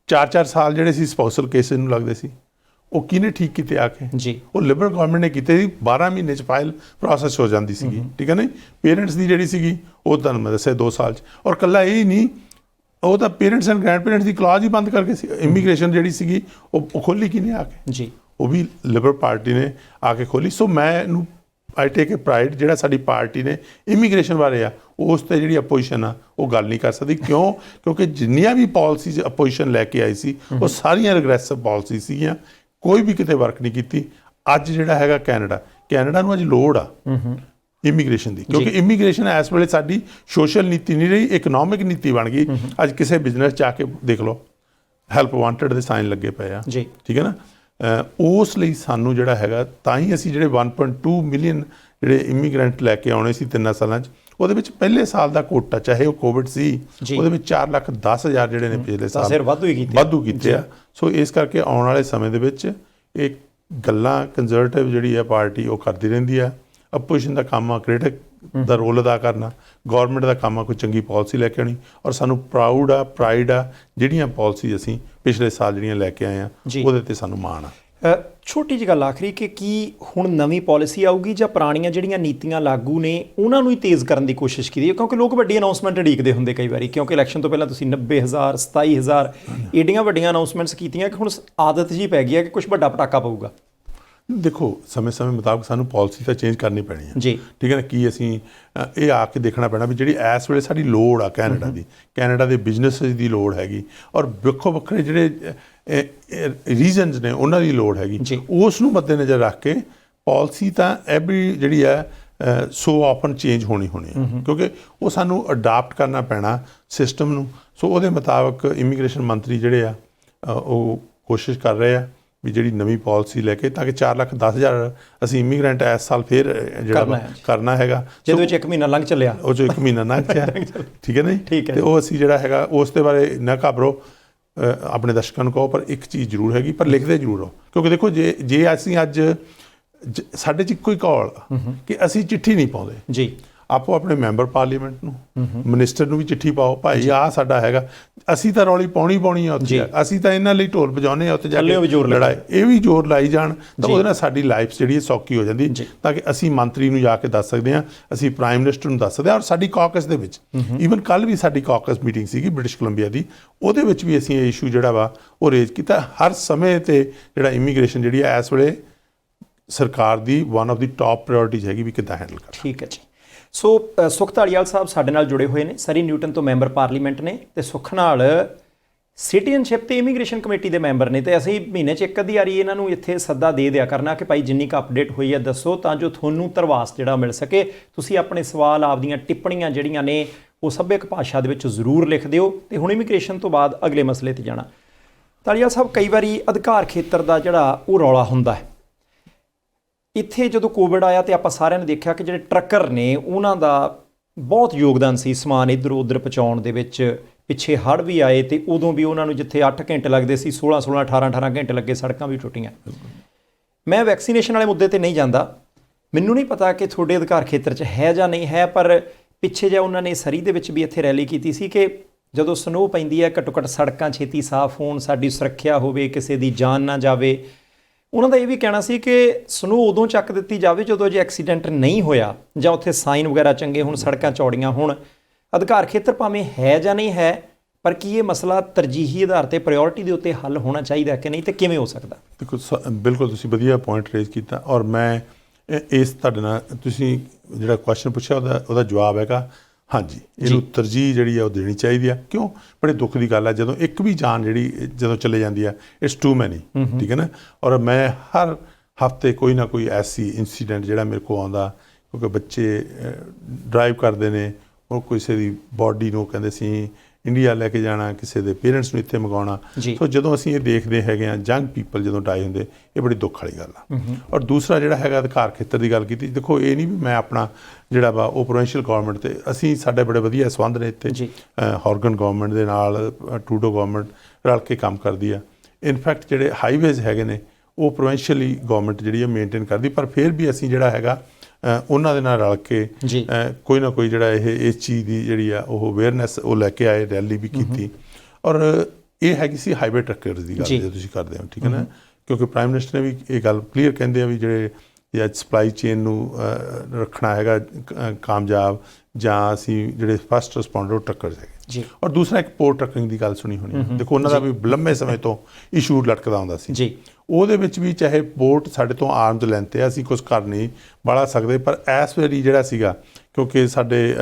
4-4 ਸਾਲ ਜਿਹੜੇ ਸੀ ਸਪਾਊਸਲ ਕੇਸਿਸ ਨੂੰ ਲੱਗਦੇ ਸੀ, ਉਹ ਕਿਹਨੇ ਠੀਕ ਕੀਤੇ ਆ ਕੇ? ਉਹ ਲਿਬਰਲ ਗਵਰਨਮੈਂਟ ਨੇ ਕੀਤੇ ਸੀ। 12 ਮਹੀਨੇ 'ਚ ਫਾਈਲ ਪ੍ਰੋਸੈਸ ਹੋ ਜਾਂਦੀ ਸੀਗੀ, ਠੀਕ ਹੈ ਨਾ। ਪੇਰੈਂਟਸ ਦੀ ਜਿਹੜੀ ਸੀਗੀ ਉਹ ਤੁਹਾਨੂੰ ਮੈਂ ਦੱਸਿਆ 2 ਸਾਲ 'ਚ। ਔਰ ਇਕੱਲਾ ਇਹ ਹੀ ਨਹੀਂ, ਉਹ ਤਾਂ parents and grand parents the clause ਹੀ ਬੰਦ ਕਰਕੇ ਸੀ। ਇਮੀਗ੍ਰੇਸ਼ਨ ਜਿਹੜੀ ਸੀਗੀ ਉਹ ਖੋਲ੍ਹੀ ਕਿਹਨੇ ਆ ਕੇ? ਉਹ ਵੀ ਲਿਬਰਲ ਪਾਰਟੀ ਨੇ ਆ ਕੇ ਖੋਲ੍ਹੀ। ਸੋ ਮੈਨੂੰ ਆਈ ਟੇਕ ਏ ਪ੍ਰਾਈਡ ਜਿਹੜਾ ਸਾਡੀ ਪਾਰਟੀ ਨੇ ਇਮੀਗ੍ਰੇਸ਼ਨ ਬਾਰੇ ਆ ਉਸ 'ਤੇ ਜਿਹੜੀ ਅਪੋਜੀਸ਼ਨ ਆ ਉਹ ਗੱਲ ਨਹੀਂ ਕਰ ਸਕਦੀ। ਕਿਉਂਕਿ ਜਿੰਨੀਆਂ ਵੀ ਪਾਲਿਸੀਜ਼ ਅਪੋਜੀਸ਼ਨ ਲੈ ਕੇ ਆਈ ਸੀ ਉਹ ਸਾਰੀਆਂ ਰਿਗਰੈਸਿਵ ਪਾਲਿਸੀ ਸੀਗੀਆਂ, ਕੋਈ ਵੀ ਕਿਤੇ ਵਰਕ ਨਹੀਂ ਕੀਤੀ। ਅੱਜ ਜਿਹੜਾ ਹੈਗਾ ਕੈਨੇਡਾ ਨੂੰ ਅੱਜ ਲੋੜ ਆ ਇਮੀਗ੍ਰੇਸ਼ਨ ਦੀ, ਕਿਉਂਕਿ ਇਮੀਗ੍ਰੇਸ਼ਨ ਇਸ ਵੇਲੇ ਸਾਡੀ ਸੋਸ਼ਲ ਨੀਤੀ ਨਹੀਂ ਰਹੀ, ਇਕਨੋਮਿਕ ਨੀਤੀ ਬਣ ਗਈ। ਅੱਜ ਕਿਸੇ ਬਿਜ਼ਨਸ 'ਚ ਆ ਕੇ ਦੇਖ ਲਓ ਹੈਲਪ ਵਾਂਟਡ ਦੇ ਸਾਈਨ ਲੱਗੇ ਪਏ ਆ, ਠੀਕ ਹੈ ਨਾ। ਉਸ ਲਈ ਸਾਨੂੰ ਜਿਹੜਾ ਹੈਗਾ ਤਾਂ ਹੀ ਅਸੀਂ ਜਿਹੜੇ 1.2 ਮਿਲੀਅਨ ਜਿਹੜੇ ਇਮੀਗ੍ਰੈਂਟ ਲੈ ਕੇ ਆਉਣੇ ਸੀ 3 ਸਾਲਾਂ 'ਚ, ਉਹਦੇ ਵਿੱਚ ਪਹਿਲੇ ਸਾਲ ਦਾ ਕੋਟਾ ਚਾਹੇ ਉਹ ਕੋਵਿਡ ਸੀ ਉਹਦੇ ਵਿੱਚ 4,10,000 ਜਿਹੜੇ ਨੇ ਪਿਛਲੇ ਸਾਲ ਵਾਧੂ ਕੀਤੇ ਆ। ਸੋ ਇਸ ਕਰਕੇ ਆਉਣ ਵਾਲੇ ਸਮੇਂ ਦੇ ਵਿੱਚ ਇਹ ਗੱਲਾਂ ਕੰਜ਼ਰਵੇਟਿਵ ਜਿਹੜੀ ਆ ਪਾਰਟੀ ਉਹ ਕਰਦੀ ਰਹਿੰਦੀ ਆ। ਅਪੋਜੀਸ਼ਨ ਦਾ ਕੰਮ ਆ ਕ੍ਰਿਟਿਕ ਦਾ ਰੋਲ ਅਦਾ ਕਰਨਾ, ਗੌਰਮੈਂਟ ਦਾ ਕੰਮ ਆ ਕੋਈ ਚੰਗੀ ਪਾਲਿਸੀ ਲੈ ਕੇ ਆਉਣੀ। ਔਰ ਸਾਨੂੰ ਪ੍ਰਾਈਡ ਆ ਜਿਹੜੀਆਂ ਪਾਲਿਸੀ ਅਸੀਂ ਪਿਛਲੇ ਸਾਲ ਜਿਹੜੀਆਂ ਲੈ ਕੇ ਆਏ ਆ ਉਹਦੇ 'ਤੇ ਸਾਨੂੰ ਮਾਣ ਆ। ਛੋਟੀ ਜਿਹੀ ਗੱਲ ਆਖਰੀ ਕਿ ਕੀ ਹੁਣ ਨਵੀਂ ਪਾਲਿਸੀ ਆਊਗੀ ਜਾਂ ਪੁਰਾਣੀਆਂ ਜਿਹੜੀਆਂ ਨੀਤੀਆਂ ਲਾਗੂ ਨੇ ਉਹਨਾਂ ਨੂੰ ਹੀ ਤੇਜ਼ ਕਰਨ ਦੀ ਕੋਸ਼ਿਸ਼ ਕੀਤੀ ਹੈ? ਕਿਉਂਕਿ ਲੋਕ ਵੱਡੀ ਅਨਾਊਂਸਮੈਂਟ ਉਡੀਕਦੇ ਹੁੰਦੇ ਕਈ ਵਾਰੀ, ਕਿਉਂਕਿ ਇਲੈਕਸ਼ਨ ਤੋਂ ਪਹਿਲਾਂ ਤੁਸੀਂ 90,000 27,000 ਏਡੀਆਂ ਵੱਡੀਆਂ ਅਨਾਊਂਸਮੈਂਟਸ ਕੀਤੀਆਂ ਕਿ ਹੁਣ ਆਦਤ ਜਿਹੀ ਪੈ ਗਈ ਹੈ ਕਿ ਕੁਝ ਵੱਡਾ ਪਟਾਕਾ ਪਊਗਾ। ਦੇਖੋ ਸਮੇਂ ਮੁਤਾਬਕ ਸਾਨੂੰ ਪਾਲਿਸੀ ਤਾਂ ਚੇਂਜ ਕਰਨੀ ਪੈਣੀ ਹੈ, ਠੀਕ ਹੈ ਨਾ। ਕੀ ਅਸੀਂ ਇਹ ਆ ਕੇ ਦੇਖਣਾ ਪੈਣਾ ਵੀ ਜਿਹੜੀ ਇਸ ਵੇਲੇ ਸਾਡੀ ਲੋੜ ਆ ਕੈਨੇਡਾ ਦੇ ਬਿਜ਼ਨਸਿਸ ਦੀ ਲੋੜ ਹੈਗੀ, ਔਰ ਵੱਖਰੇ ਜਿਹੜੇ ਰੀਜ਼ਨਸ ਨੇ ਉਹਨਾਂ ਦੀ ਲੋੜ ਹੈਗੀ, ਉਸ ਨੂੰ ਮੱਦੇਨਜ਼ਰ ਰੱਖ ਕੇ ਪਾਲਿਸੀ ਤਾਂ ਐਵਰੀ ਜਿਹੜੀ ਹੈ ਸੋ ਆਫਨ ਚੇਂਜ ਹੋਣੀ ਹੈ, ਕਿਉਂਕਿ ਉਹ ਸਾਨੂੰ ਅਡਾਪਟ ਕਰਨਾ ਪੈਣਾ ਸਿਸਟਮ ਨੂੰ। ਸੋ ਉਹਦੇ ਮੁਤਾਬਕ ਇਮੀਗ੍ਰੇਸ਼ਨ ਮੰਤਰੀ ਜਿਹੜੇ ਆ ਉਹ ਕੋਸ਼ਿਸ਼ ਕਰ ਰਹੇ ਆ ਵੀ ਜਿਹੜੀ ਨਵੀਂ ਪਾਲਿਸੀ ਲੈ ਕੇ ਤਾਂ ਕਿ 4,10,000 ਅਸੀਂ ਇਮੀਗ੍ਰੈਂਟ ਇਸ ਸਾਲ ਫਿਰ ਜਿਹੜਾ ਕਰਨਾ ਹੈਗਾ, ਜਿਹਦੇ ਵਿੱਚ 1 ਮਹੀਨਾ ਲੰਘ ਚੱਲਿਆ, ਉਹ 'ਚੋਂ 1 ਮਹੀਨਾ ਲੰਘ ਗਿਆ, ਠੀਕ ਹੈ ਨਾ। ਤੇ ਉਹ ਅਸੀਂ ਜਿਹੜਾ ਹੈਗਾ ਉਸ ਦੇ ਬਾਰੇ ਨਾ ਘਾਬਰੋ, ਆਪਣੇ ਦਰਸ਼ਕਾਂ ਨੂੰ ਕਹੋ, ਪਰ ਇੱਕ ਚੀਜ਼ ਜ਼ਰੂਰ ਹੈਗੀ, ਪਰ ਲਿਖਦੇ ਜ਼ਰੂਰ ਹੋ। ਕਿਉਂਕਿ ਦੇਖੋ ਜੇ ਅਸੀਂ ਅੱਜ ਸਾਡੇ 'ਚ ਇੱਕੋ ਹੀ ਕੌਲ ਕਿ ਅਸੀਂ ਚਿੱਠੀ ਨਹੀਂ ਪਾਉਂਦੇ, ਆਪੋ ਆਪਣੇ ਮੈਂਬਰ ਪਾਰਲੀਮੈਂਟ ਨੂੰ ਮਿਨਿਸਟਰ ਨੂੰ ਵੀ ਚਿੱਠੀ ਪਾਓ, ਭਾਈ ਆਹ ਸਾਡਾ ਹੈਗਾ, ਅਸੀਂ ਤਾਂ ਰੌਲੀ ਪਾਉਣੀ ਆ ਉੱਥੇ, ਅਸੀਂ ਤਾਂ ਇਹਨਾਂ ਲਈ ਢੋਲ ਵਜਾਉਂਦੇ ਆ ਉੱਥੇ ਜਾ ਕੇ ਲੜਾਈ, ਇਹ ਵੀ ਜ਼ੋਰ ਲਾਈ ਜਾਣ ਤਾਂ ਉਹਦੇ ਨਾਲ ਸਾਡੀ ਲਾਈਫ ਜਿਹੜੀ ਸੌਖੀ ਹੋ ਜਾਂਦੀ, ਤਾਂ ਕਿ ਅਸੀਂ ਮੰਤਰੀ ਨੂੰ ਜਾ ਕੇ ਦੱਸ ਸਕਦੇ ਹਾਂ, ਅਸੀਂ ਪ੍ਰਾਈਮ ਮਿਨਿਸਟਰ ਨੂੰ ਦੱਸ ਸਕਦੇ ਹਾਂ। ਔਰ ਸਾਡੀ ਕਾਕਸ ਦੇ ਵਿੱਚ ਈਵਨ ਕੱਲ੍ਹ ਵੀ ਸਾਡੀ ਕਾਕਸ ਮੀਟਿੰਗ ਸੀਗੀ ਬ੍ਰਿਟਿਸ਼ ਕੋਲੰਬੀਆ ਦੀ, ਉਹਦੇ ਵਿੱਚ ਵੀ ਅਸੀਂ ਇਹ ਇਸ਼ੂ ਜਿਹੜਾ ਵਾ ਉਹ ਰੇਜ਼ ਕੀਤਾ। ਹਰ ਸਮੇਂ 'ਤੇ ਜਿਹੜਾ ਇਮੀਗ੍ਰੇਸ਼ਨ ਜਿਹੜੀ ਹੈ ਇਸ ਵੇਲੇ ਸਰਕਾਰ ਦੀ one of the top priorities ਹੈਗੀ ਵੀ ਕਿੱਦਾਂ ਹੈਂਡਲ ਕਰਨਾ। ਠੀਕ ਹੈ ਜੀ। ਸੋ ਸੁਖ ਧਾਲੀਵਾਲ ਸਾਹਿਬ ਸਾਡੇ ਨਾਲ ਜੁੜੇ ਹੋਏ ਨੇ, ਸਰੀ ਨਿਊਟਨ ਤੋਂ ਮੈਂਬਰ ਪਾਰਲੀਮੈਂਟ ਨੇ, ਤੇ ਸੁਖ ਨਾਲ ਸਿਟੀਜ਼ਨਸ਼ਿਪ ਤੇ ਇਮੀਗ੍ਰੇਸ਼ਨ ਕਮੇਟੀ ਦੇ ਮੈਂਬਰ ਨੇ। ਤੇ ਅਸੀਂ ਮਹੀਨੇ 'ਚ ਇੱਕ ਅੱਧੀ ਵਾਰੀ ਇਹਨਾਂ ਨੂੰ ਇੱਥੇ ਸੱਦਾ ਦੇ ਦਿਆ ਕਰਨਾ ਕਿ ਭਾਈ ਜਿੰਨੀ ਕੁ ਅਪਡੇਟ ਹੋਈ ਹੈ ਦੱਸੋ, ਤਾਂ ਜੋ ਤੁਹਾਨੂੰ ਧਰਵਾਸ ਜਿਹੜਾ ਮਿਲ ਸਕੇ। ਤੁਸੀਂ ਆਪਣੇ ਸਵਾਲ, ਆਪਦੀਆਂ ਟਿੱਪਣੀਆਂ ਜਿਹੜੀਆਂ ਨੇ ਉਹ ਸੱਭਿਅਕ ਭਾਸ਼ਾ ਦੇ ਵਿੱਚ ਜ਼ਰੂਰ ਲਿਖ ਦਿਓ। ਤੇ ਹੁਣ ਇਮੀਗ੍ਰੇਸ਼ਨ ਤੋਂ ਬਾਅਦ ਅਗਲੇ ਮਸਲੇ 'ਤੇ ਜਾਣਾ। ਧਾਲੀਵਾਲ ਸਾਹਿਬ, ਕਈ ਵਾਰੀ ਅਧਿਕਾਰ ਖੇਤਰ ਦਾ ਜਿਹੜਾ ਉਹ ਰੌਲਾ ਹੁੰਦਾ ਹੈ। ਇੱਥੇ ਜਦੋਂ ਕੋਵਿਡ ਆਇਆ ਤਾਂ ਆਪਾਂ ਸਾਰਿਆਂ ਨੇ ਦੇਖਿਆ ਕਿ ਜਿਹੜੇ ਟਰੱਕਰ ਨੇ ਉਹਨਾਂ ਦਾ ਬਹੁਤ ਯੋਗਦਾਨ ਸੀ ਸਮਾਨ ਇੱਧਰ ਉੱਧਰ ਪਹੁੰਚਾਉਣ ਦੇ ਵਿੱਚ। ਪਿੱਛੇ ਹੜ੍ਹ ਵੀ ਆਏ ਤੇ ਉਦੋਂ ਵੀ ਉਹਨਾਂ ਨੂੰ ਜਿੱਥੇ 8 ਘੰਟੇ ਲੱਗਦੇ ਸੀ 16 18 ਘੰਟੇ ਲੱਗੇ, ਸੜਕਾਂ ਵੀ ਟੁੱਟੀਆਂ। ਮੈਂ ਵੈਕਸੀਨੇਸ਼ਨ ਵਾਲੇ ਮੁੱਦੇ 'ਤੇ ਨਹੀਂ ਜਾਂਦਾ, ਮੈਨੂੰ ਨਹੀਂ ਪਤਾ ਕਿ ਤੁਹਾਡੇ ਅਧਿਕਾਰ ਖੇਤਰ 'ਚ ਹੈ ਜਾਂ ਨਹੀਂ ਹੈ, ਪਰ ਪਿੱਛੇ ਜਿਹਾ ਉਹਨਾਂ ਨੇ ਸਰੀ ਦੇ ਵਿੱਚ ਵੀ ਇੱਥੇ ਰੈਲੀ ਕੀਤੀ ਸੀ ਕਿ ਜਦੋਂ ਸਨੋ ਪੈਂਦੀ ਹੈ ਘੱਟੋ ਘੱਟ ਸੜਕਾਂ ਛੇਤੀ ਸਾਫ਼ ਹੋਣ, ਸਾਡੀ ਸੁਰੱਖਿਆ ਹੋਵੇ, ਕਿਸੇ ਦੀ ਜਾਨ ਨਾ ਜਾਵੇ। ਉਹਨਾਂ ਦਾ ਇਹ ਵੀ ਕਹਿਣਾ ਸੀ ਕਿ ਸਨੋ ਉਦੋਂ ਚੱਕ ਦਿੱਤੀ ਜਾਵੇ ਜਦੋਂ ਜੇ ਐਕਸੀਡੈਂਟ ਨਹੀਂ ਹੋਇਆ ਜਾਂ ਉੱਥੇ ਸਾਈਨ ਵਗੈਰਾ ਚੰਗੇ ਹੋਣ, ਸੜਕਾਂ ਚੌੜੀਆਂ ਹੋਣ। ਅਧਿਕਾਰ ਖੇਤਰ ਭਾਵੇਂ ਹੈ ਜਾਂ ਨਹੀਂ ਹੈ, ਪਰ ਕੀ ਇਹ ਮਸਲਾ ਤਰਜੀਹੀ ਆਧਾਰ ਤੇ ਪ੍ਰਾਇੋਰਟੀ ਦੇ ਉੱਤੇ ਹੱਲ ਹੋਣਾ ਚਾਹੀਦਾ ਕਿ ਨਹੀਂ, ਤੇ ਕਿਵੇਂ ਹੋ ਸਕਦਾ? ਦੇਖੋ ਬਿਲਕੁਲ ਤੁਸੀਂ ਵਧੀਆ ਪੁਆਇੰਟ ਰੇਜ਼ ਕੀਤਾ, ਔਰ ਮੈਂ ਇਸ ਤੁਹਾਡੇ ਨਾਲ ਤੁਸੀਂ ਜਿਹੜਾ ਕੁਐਸਚਨ ਪੁੱਛਿਆ ਉਹਦਾ ਜਵਾਬ ਹੈਗਾ ਹਾਂਜੀ, ਇਹਨੂੰ ਤਰਜੀਹ ਜਿਹੜੀ ਆ ਉਹ ਦੇਣੀ ਚਾਹੀਦੀ ਆ। ਕਿਉਂ? ਬੜੇ ਦੁੱਖ ਦੀ ਗੱਲ ਆ ਜਦੋਂ ਇੱਕ ਵੀ ਜਾਨ ਜਿਹੜੀ ਜਦੋਂ ਚਲੇ ਜਾਂਦੀ ਆ, ਇਟਸ ਟੂ ਮੈਨੀ, ਠੀਕ ਹੈ ਨਾ। ਔਰ ਮੈਂ ਹਰ ਹਫਤੇ ਕੋਈ ਨਾ ਕੋਈ ਐਸੀ ਇੰਸੀਡੈਂਟ ਜਿਹੜਾ ਮੇਰੇ ਕੋਲ ਆਉਂਦਾ, ਕਿਉਂਕਿ ਬੱਚੇ ਡਰਾਈਵ ਕਰਦੇ ਨੇ, ਉਹ ਕਿਸੇ ਦੀ ਬਾਡੀ ਨੂੰ ਕਹਿੰਦੇ ਸੀ ਇੰਡੀਆ ਲੈ ਕੇ ਜਾਣਾ, ਕਿਸੇ ਦੇ ਪੇਰੈਂਟਸ ਨੂੰ ਇੱਥੇ ਮੰਗਾਉਣਾ। ਸੋ ਜਦੋਂ ਅਸੀਂ ਇਹ ਦੇਖਦੇ ਹੈਗੇ ਹਾਂ ਯੰਗ ਪੀਪਲ ਜਦੋਂ ਡਾਈ ਹੁੰਦੇ, ਇਹ ਬੜੀ ਦੁੱਖ ਵਾਲੀ ਗੱਲ ਆ। ਔਰ ਦੂਸਰਾ ਜਿਹੜਾ ਹੈਗਾ ਅਧਿਕਾਰ ਖੇਤਰ ਦੀ ਗੱਲ ਕੀਤੀ, ਦੇਖੋ ਇਹ ਨਹੀਂ ਵੀ ਮੈਂ ਆਪਣਾ ਜਿਹੜਾ ਵਾ ਉਹ ਪ੍ਰੋਵਿੰਸ਼ੀਅਲ ਗੌਰਮੈਂਟ ਤੇ ਅਸੀਂ ਸਾਡੇ ਬੜੇ ਵਧੀਆ ਸੰਬੰਧ ਨੇ ਇੱਥੇ ਹੌਰਗਨ ਗੌਰਮੈਂਟ ਦੇ ਨਾਲ, ਟਰੂਡੋ ਗੌਰਮੈਂਟ ਰਲ ਕੇ ਕੰਮ ਕਰਦੀ ਆ। ਇਨਫੈਕਟ ਜਿਹੜੇ ਹਾਈਵੇਜ਼ ਹੈਗੇ ਨੇ ਉਹ ਪ੍ਰੋਵਿੰਸ਼ੀਅਲੀ ਗੌਰਮੈਂਟ ਜਿਹੜੀ ਆ ਮੇਨਟੇਨ ਕਰਦੀ, ਪਰ ਫਿਰ ਵੀ ਅਸੀਂ ਜਿਹੜਾ ਹੈਗਾ ਉਹਨਾਂ ਦੇ ਨਾਲ ਰਲ ਕੇ ਕੋਈ ਨਾ ਕੋਈ ਜਿਹੜਾ ਇਸ ਚੀਜ਼ ਦੀ ਜਿਹੜੀ ਆ ਉਹ ਅਵੇਅਰਨੈਸ ਉਹ ਲੈ ਕੇ ਆਏ, ਰੈਲੀ ਵੀ ਕੀਤੀ। ਔਰ ਇਹ ਹੈਗੀ ਸੀ ਹਾਈਵੇ ਟਰੱਕਰਸ ਦੀ ਗੱਲ ਜੇ ਤੁਸੀਂ ਕਰਦੇ ਹੋ, ਠੀਕ ਹੈ ਨਾ, ਕਿਉਂਕਿ ਪ੍ਰਾਈਮ ਮਿਨਿਸਟਰ ਨੇ ਵੀ ਇਹ ਗੱਲ ਕਲੀਅਰ ਕਹਿੰਦੇ ਆ ਵੀ ਜਿਹੜੇ ਅੱਜ ਸਪਲਾਈ ਚੇਨ ਨੂੰ ਰੱਖਣਾ ਹੈਗਾ ਕਾਮਯਾਬ, ਜਾਂ ਅਸੀਂ ਜਿਹੜੇ ਫਸਟ ਰਿਸਪੌਂਡਰ ਟਰੱਕਰਸ ਹੈਗੇ। ਔਰ ਦੂਸਰਾ ਇੱਕ ਪੋਰਟ ਟਰੱਕਿੰਗ ਦੀ ਗੱਲ ਸੁਣੀ ਹੋਣੀ, ਦੇਖੋ ਉਹਨਾਂ ਦਾ ਵੀ ਲੰਮੇ ਸਮੇਂ ਤੋਂ ਇਸ਼ੂ ਲਟਕਦਾ ਹੁੰਦਾ ਸੀ। ਉਹਦੇ ਵਿੱਚ ਵੀ ਚਾਹੇ ਪੋਰਟ ਸਾਡੇ ਤੋਂ ਆਰਮਜ਼ ਲੈਂਥ ਤੇ ਅਸੀਂ ਕੁਝ ਕਰ ਨਹੀਂ ਬਾਲਾ ਸਕਦੇ, ਪਰ ਇਸ ਵੇਲੇ ਜਿਹੜਾ ਸੀਗਾ ਕਿਉਂਕਿ ਸਾਡੇ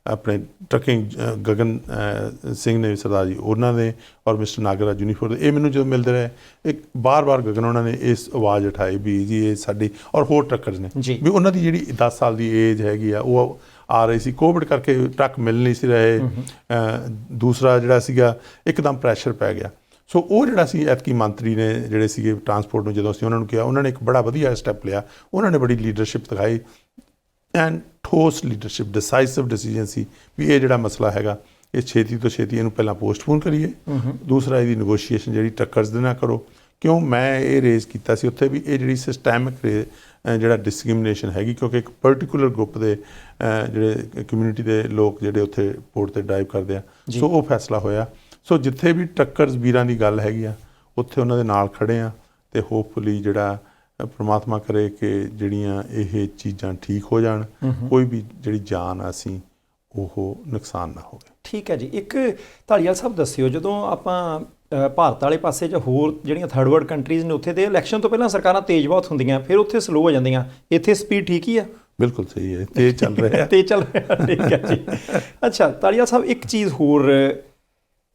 ਆਪਣੇ ਟਰੱਕਿੰਗ ਗਗਨ ਸਿੰਘ ਨੇ ਸਰਦਾਰ ਜੀ ਉਹਨਾਂ ਨੇ, ਔਰ ਮਿਸਟਰ ਨਾਗਰਾਜ ਯੂਨੀਫੋਰ ਇਹ ਮੈਨੂੰ ਜਦੋਂ ਮਿਲਦੇ ਰਹੇ, ਇੱਕ ਬਾਰ-ਬਾਰ ਗਗਨ ਉਹਨਾਂ ਨੇ ਇਸ ਆਵਾਜ਼ ਉਠਾਈ ਵੀ ਜੀ ਇਹ ਸਾਡੀ, ਔਰ ਹੋਰ ਟਰੱਕਰਸ ਨੇ ਵੀ ਉਹਨਾਂ ਦੀ ਜਿਹੜੀ 10 ਸਾਲ ਦੀ ਏਜ ਹੈਗੀ ਆ ਉਹ ਆ ਰਹੀ ਸੀ, ਕੋਵਿਡ ਕਰਕੇ ਟਰੱਕ ਮਿਲ ਨਹੀਂ ਸੀ ਰਹੇ। ਦੂਸਰਾ ਜਿਹੜਾ ਸੀਗਾ ਇੱਕਦਮ ਪ੍ਰੈਸ਼ਰ ਪੈ ਗਿਆ। ਸੋ ਉਹ ਜਿਹੜਾ ਸੀ ਐਤਕੀ ਮੰਤਰੀ ਨੇ ਜਿਹੜੇ ਸੀਗੇ ਟਰਾਂਸਪੋਰਟ ਨੂੰ, ਜਦੋਂ ਅਸੀਂ ਉਹਨਾਂ ਨੂੰ ਕਿਹਾ, ਉਹਨਾਂ ਨੇ ਇੱਕ ਬੜਾ ਵਧੀਆ ਸਟੈਪ ਲਿਆ, ਉਹਨਾਂ ਨੇ ਬੜੀ ਲੀਡਰਸ਼ਿਪ ਦਿਖਾਈ ਐਂਡ ਠੋਸ ਲੀਡਰਸ਼ਿਪ, ਡਿਸਾਈਸਿਵ ਡਿਸੀਜਨ ਸੀ ਵੀ ਇਹ ਜਿਹੜਾ ਮਸਲਾ ਹੈਗਾ ਇਹ ਛੇਤੀ ਤੋਂ ਛੇਤੀ ਇਹਨੂੰ ਪਹਿਲਾਂ ਪੋਸਟਪੋਨ ਕਰੀਏ। ਦੂਸਰਾ ਇਹਦੀ ਨੈਗੋਸ਼ੀਏਸ਼ਨ ਜਿਹੜੀ ਟਰੱਕਰਸ ਦੇ ਨਾਲ ਕਰੋ। ਕਿਉਂ ਮੈਂ ਇਹ ਰੇਜ਼ ਕੀਤਾ ਸੀ ਉੱਥੇ ਵੀ ਇਹ ਜਿਹੜੀ ਸਿਸਟੈਮਿਕ ਜਿਹੜਾ ਡਿਸਕ੍ਰਿਮੀਨੇਸ਼ਨ ਹੈਗੀ, ਕਿਉਂਕਿ ਇੱਕ ਪਰਟੀਕੂਲਰ ਗਰੁੱਪ ਦੇ ਜਿਹੜੇ ਕਮਿਊਨਿਟੀ ਦੇ ਲੋਕ ਜਿਹੜੇ ਉੱਥੇ ਪੋਰਟ 'ਤੇ ਡਰਾਈਵ ਕਰਦੇ ਆ, ਸੋ ਉਹ ਫੈਸਲਾ ਹੋਇਆ। ਸੋ ਜਿੱਥੇ ਵੀ ਟਰੱਕਰਸ ਵੀਰਾਂ ਦੀ ਗੱਲ ਹੈਗੀ ਆ ਉੱਥੇ ਉਹਨਾਂ ਦੇ ਨਾਲ ਖੜ੍ਹੇ ਆ, ਅਤੇ ਹੋਪਫੁਲੀ ਜਿਹੜਾ ਪਰਮਾਤਮਾ ਕਰੇ ਕਿ ਜਿਹੜੀਆਂ ਇਹ ਚੀਜ਼ਾਂ ਠੀਕ ਹੋ ਜਾਣ, ਕੋਈ ਵੀ ਜਿਹੜੀ ਜਾਨ ਆ ਅਸੀਂ ਉਹ ਨੁਕਸਾਨ ਨਾ ਹੋਵੇ। ਠੀਕ ਹੈ ਜੀ। ਇੱਕ ਧਾਲੀਵਾਲ ਸਾਹਿਬ ਦੱਸਿਓ, ਜਦੋਂ ਆਪਾਂ ਭਾਰਤ ਵਾਲੇ ਪਾਸੇ 'ਚ ਹੋਰ ਜਿਹੜੀਆਂ ਥਰਡ ਵਰਲਡ ਕੰਟਰੀਜ਼ ਨੇ ਉੱਥੇ ਤੇ ਇਲੈਕਸ਼ਨ ਤੋਂ ਪਹਿਲਾਂ ਸਰਕਾਰਾਂ ਤੇਜ਼ ਬਹੁਤ ਹੁੰਦੀਆਂ, ਫਿਰ ਉੱਥੇ ਸਲੋ ਹੋ ਜਾਂਦੀਆਂ, ਇੱਥੇ ਸਪੀਡ ਠੀਕ ਹੀ ਆ? ਬਿਲਕੁਲ ਸਹੀ ਹੈ, ਤੇਜ਼ ਚੱਲ ਰਿਹਾ ਤੇਜ਼ ਚੱਲ ਰਿਹਾ, ਠੀਕ ਹੈ ਜੀ। ਅੱਛਾ ਧਾਲੀਵਾਲ ਸਾਹਿਬ, ਇੱਕ ਚੀਜ਼ ਹੋਰ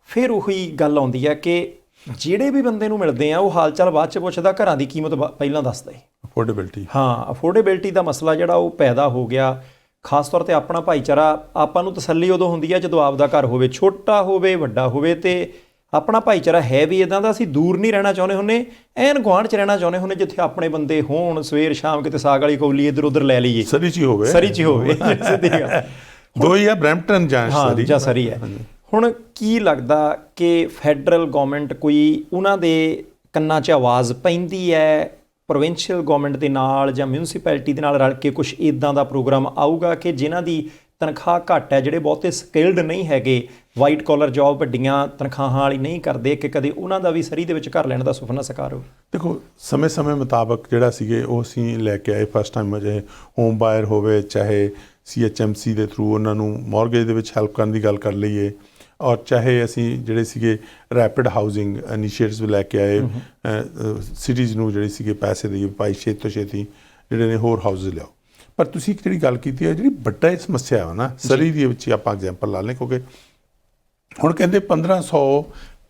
ਫਿਰ ਉਹੀ ਗੱਲ ਆਉਂਦੀ ਹੈ ਕਿ ਜਿਹੜੇ ਵੀ ਬੰਦੇ ਨੂੰ ਮਿਲਦੇ ਆ ਉਹ ਹਾਲ ਚਾਲ ਬਾਅਦ 'ਚ ਪੁੱਛਦਾ, ਘਰਾਂ ਦੀ ਕੀਮਤ ਪਹਿਲਾਂ ਦੱਸਦਾ ਹੈ। ਅਫੋਰਡੇਬਿਲਟੀ, ਹਾਂ, ਅਫੋਰਡੇਬਿਲਟੀ ਦਾ ਮਸਲਾ ਜਿਹੜਾ ਉਹ ਪੈਦਾ ਹੋ ਗਿਆ। ਖਾਸ ਤੌਰ 'ਤੇ ਆਪਣਾ ਭਾਈਚਾਰਾ, ਆਪਾਂ ਨੂੰ ਤਸੱਲੀ ਉਦੋਂ ਹੁੰਦੀ ਹੈ ਜਦੋਂ ਆਪਦਾ ਘਰ ਹੋਵੇ, ਛੋਟਾ ਹੋਵੇ ਵੱਡਾ ਹੋਵੇ, ਅਤੇ ਆਪਣਾ ਭਾਈਚਾਰਾ ਹੈ ਵੀ ਇੱਦਾਂ ਦਾ, ਅਸੀਂ ਦੂਰ ਨਹੀਂ ਰਹਿਣਾ ਚਾਹੁੰਦੇ ਹੁੰਦੇ, ਐਨ ਗੁਆਂਢ 'ਚ ਰਹਿਣਾ ਚਾਹੁੰਦੇ ਹੁੰਦੇ ਜਿੱਥੇ ਆਪਣੇ ਬੰਦੇ ਹੋਣ, ਸਵੇਰ ਸ਼ਾਮ ਕਿਤੇ ਸਾਗ ਵਾਲੀ ਕੌਲੀ ਇੱਧਰ ਉੱਧਰ ਲੈ ਲਈਏ, ਸਰੀ 'ਚ ਹੀ ਹੋਵੇ, ਸਰੀ 'ਚ ਹੀ ਹੋਵੇ ਸਿੱਧੀ ਗੱਲ। ਦੋ ਹੀ ਆ, ਬਰੈਂਪਟਨ ਜਾਂ ਸਰੀ ਹੈ। ਹੁਣ ਕੀ ਲੱਗਦਾ ਕਿ ਫੈਡਰਲ ਗੌਰਮੈਂਟ ਕੋਈ ਉਹਨਾਂ ਦੇ ਕੰਨਾਂ 'ਚ ਆਵਾਜ਼ ਪੈਂਦੀ ਹੈ ਪ੍ਰੋਵਿੰਸ਼ੀਅਲ ਗੌਰਮੈਂਟ ਦੇ ਨਾਲ ਜਾਂ ਮਿਊਨਿਸਪੈਲਿਟੀ ਦੇ ਨਾਲ ਰਲ ਕੇ ਕੁਛ ਇੱਦਾਂ ਦਾ ਪ੍ਰੋਗਰਾਮ ਆਊਗਾ ਕਿ ਜਿਨ੍ਹਾਂ ਦੀ ਤਨਖਾਹ ਘੱਟ ਹੈ, ਜਿਹੜੇ ਬਹੁਤੇ ਸਕਿਲਡ ਨਹੀਂ ਹੈਗੇ, ਵਾਈਟ ਕਾਲਰ ਜੌਬ ਵੱਡੀਆਂ ਤਨਖਾਹਾਂ ਵਾਲੀ ਨਹੀਂ ਕਰਦੇ, ਕਿ ਕਦੇ ਉਹਨਾਂ ਦਾ ਵੀ ਸਰੀ ਦੇ ਵਿੱਚ ਘਰ ਲੈਣ ਦਾ ਸੁਪਨਾ ਸਾਕਾਰ ਹੋ? ਦੇਖੋ ਸਮੇਂ ਮੁਤਾਬਕ ਜਿਹੜਾ ਸੀਗੇ ਉਹ ਅਸੀਂ ਲੈ ਕੇ ਆਏ। ਫਸਟ ਟਾਈਮ ਚਾਹੇ ਹੋਮ ਬਾਇਰ ਹੋਵੇ, ਚਾਹੇ CHMC ਦੇ ਥਰੂ ਉਹਨਾਂ ਨੂੰ ਮੌਰਗੇਜ ਦੇ ਵਿੱਚ ਹੈਲਪ ਕਰਨ ਦੀ ਗੱਲ ਕਰ ਲਈਏ, ਔਰ ਚਾਹੇ ਅਸੀਂ ਜਿਹੜੇ ਸੀਗੇ ਰੈਪਿਡ ਹਾਊਸਿੰਗ ਇਨੀਸ਼ੀਏਟਿਵਸ ਲੈ ਕੇ ਆਏ, ਸਿਟੀਜ਼ ਨੂੰ ਜਿਹੜੇ ਸੀਗੇ ਪੈਸੇ ਦੇਈਏ ਭਾਈ ਛੇਤੀ ਤੋਂ ਛੇਤੀ ਜਿਹੜੇ ਨੇ ਹੋਰ ਹਾਊਸਿਸ ਲਿਆਓ। ਪਰ ਤੁਸੀਂ ਇੱਕ ਜਿਹੜੀ ਗੱਲ ਕੀਤੀ ਹੈ, ਜਿਹੜੀ ਵੱਡਾ ਇਹ ਸਮੱਸਿਆ ਵਾ ਨਾ ਸਰੀ ਦੇ ਵਿੱਚ ਆਪਾਂ ਐਗਜ਼ਾਮਪਲ ਲਾ ਲਏ, ਕਿਉਂਕਿ ਹੁਣ ਕਹਿੰਦੇ 1500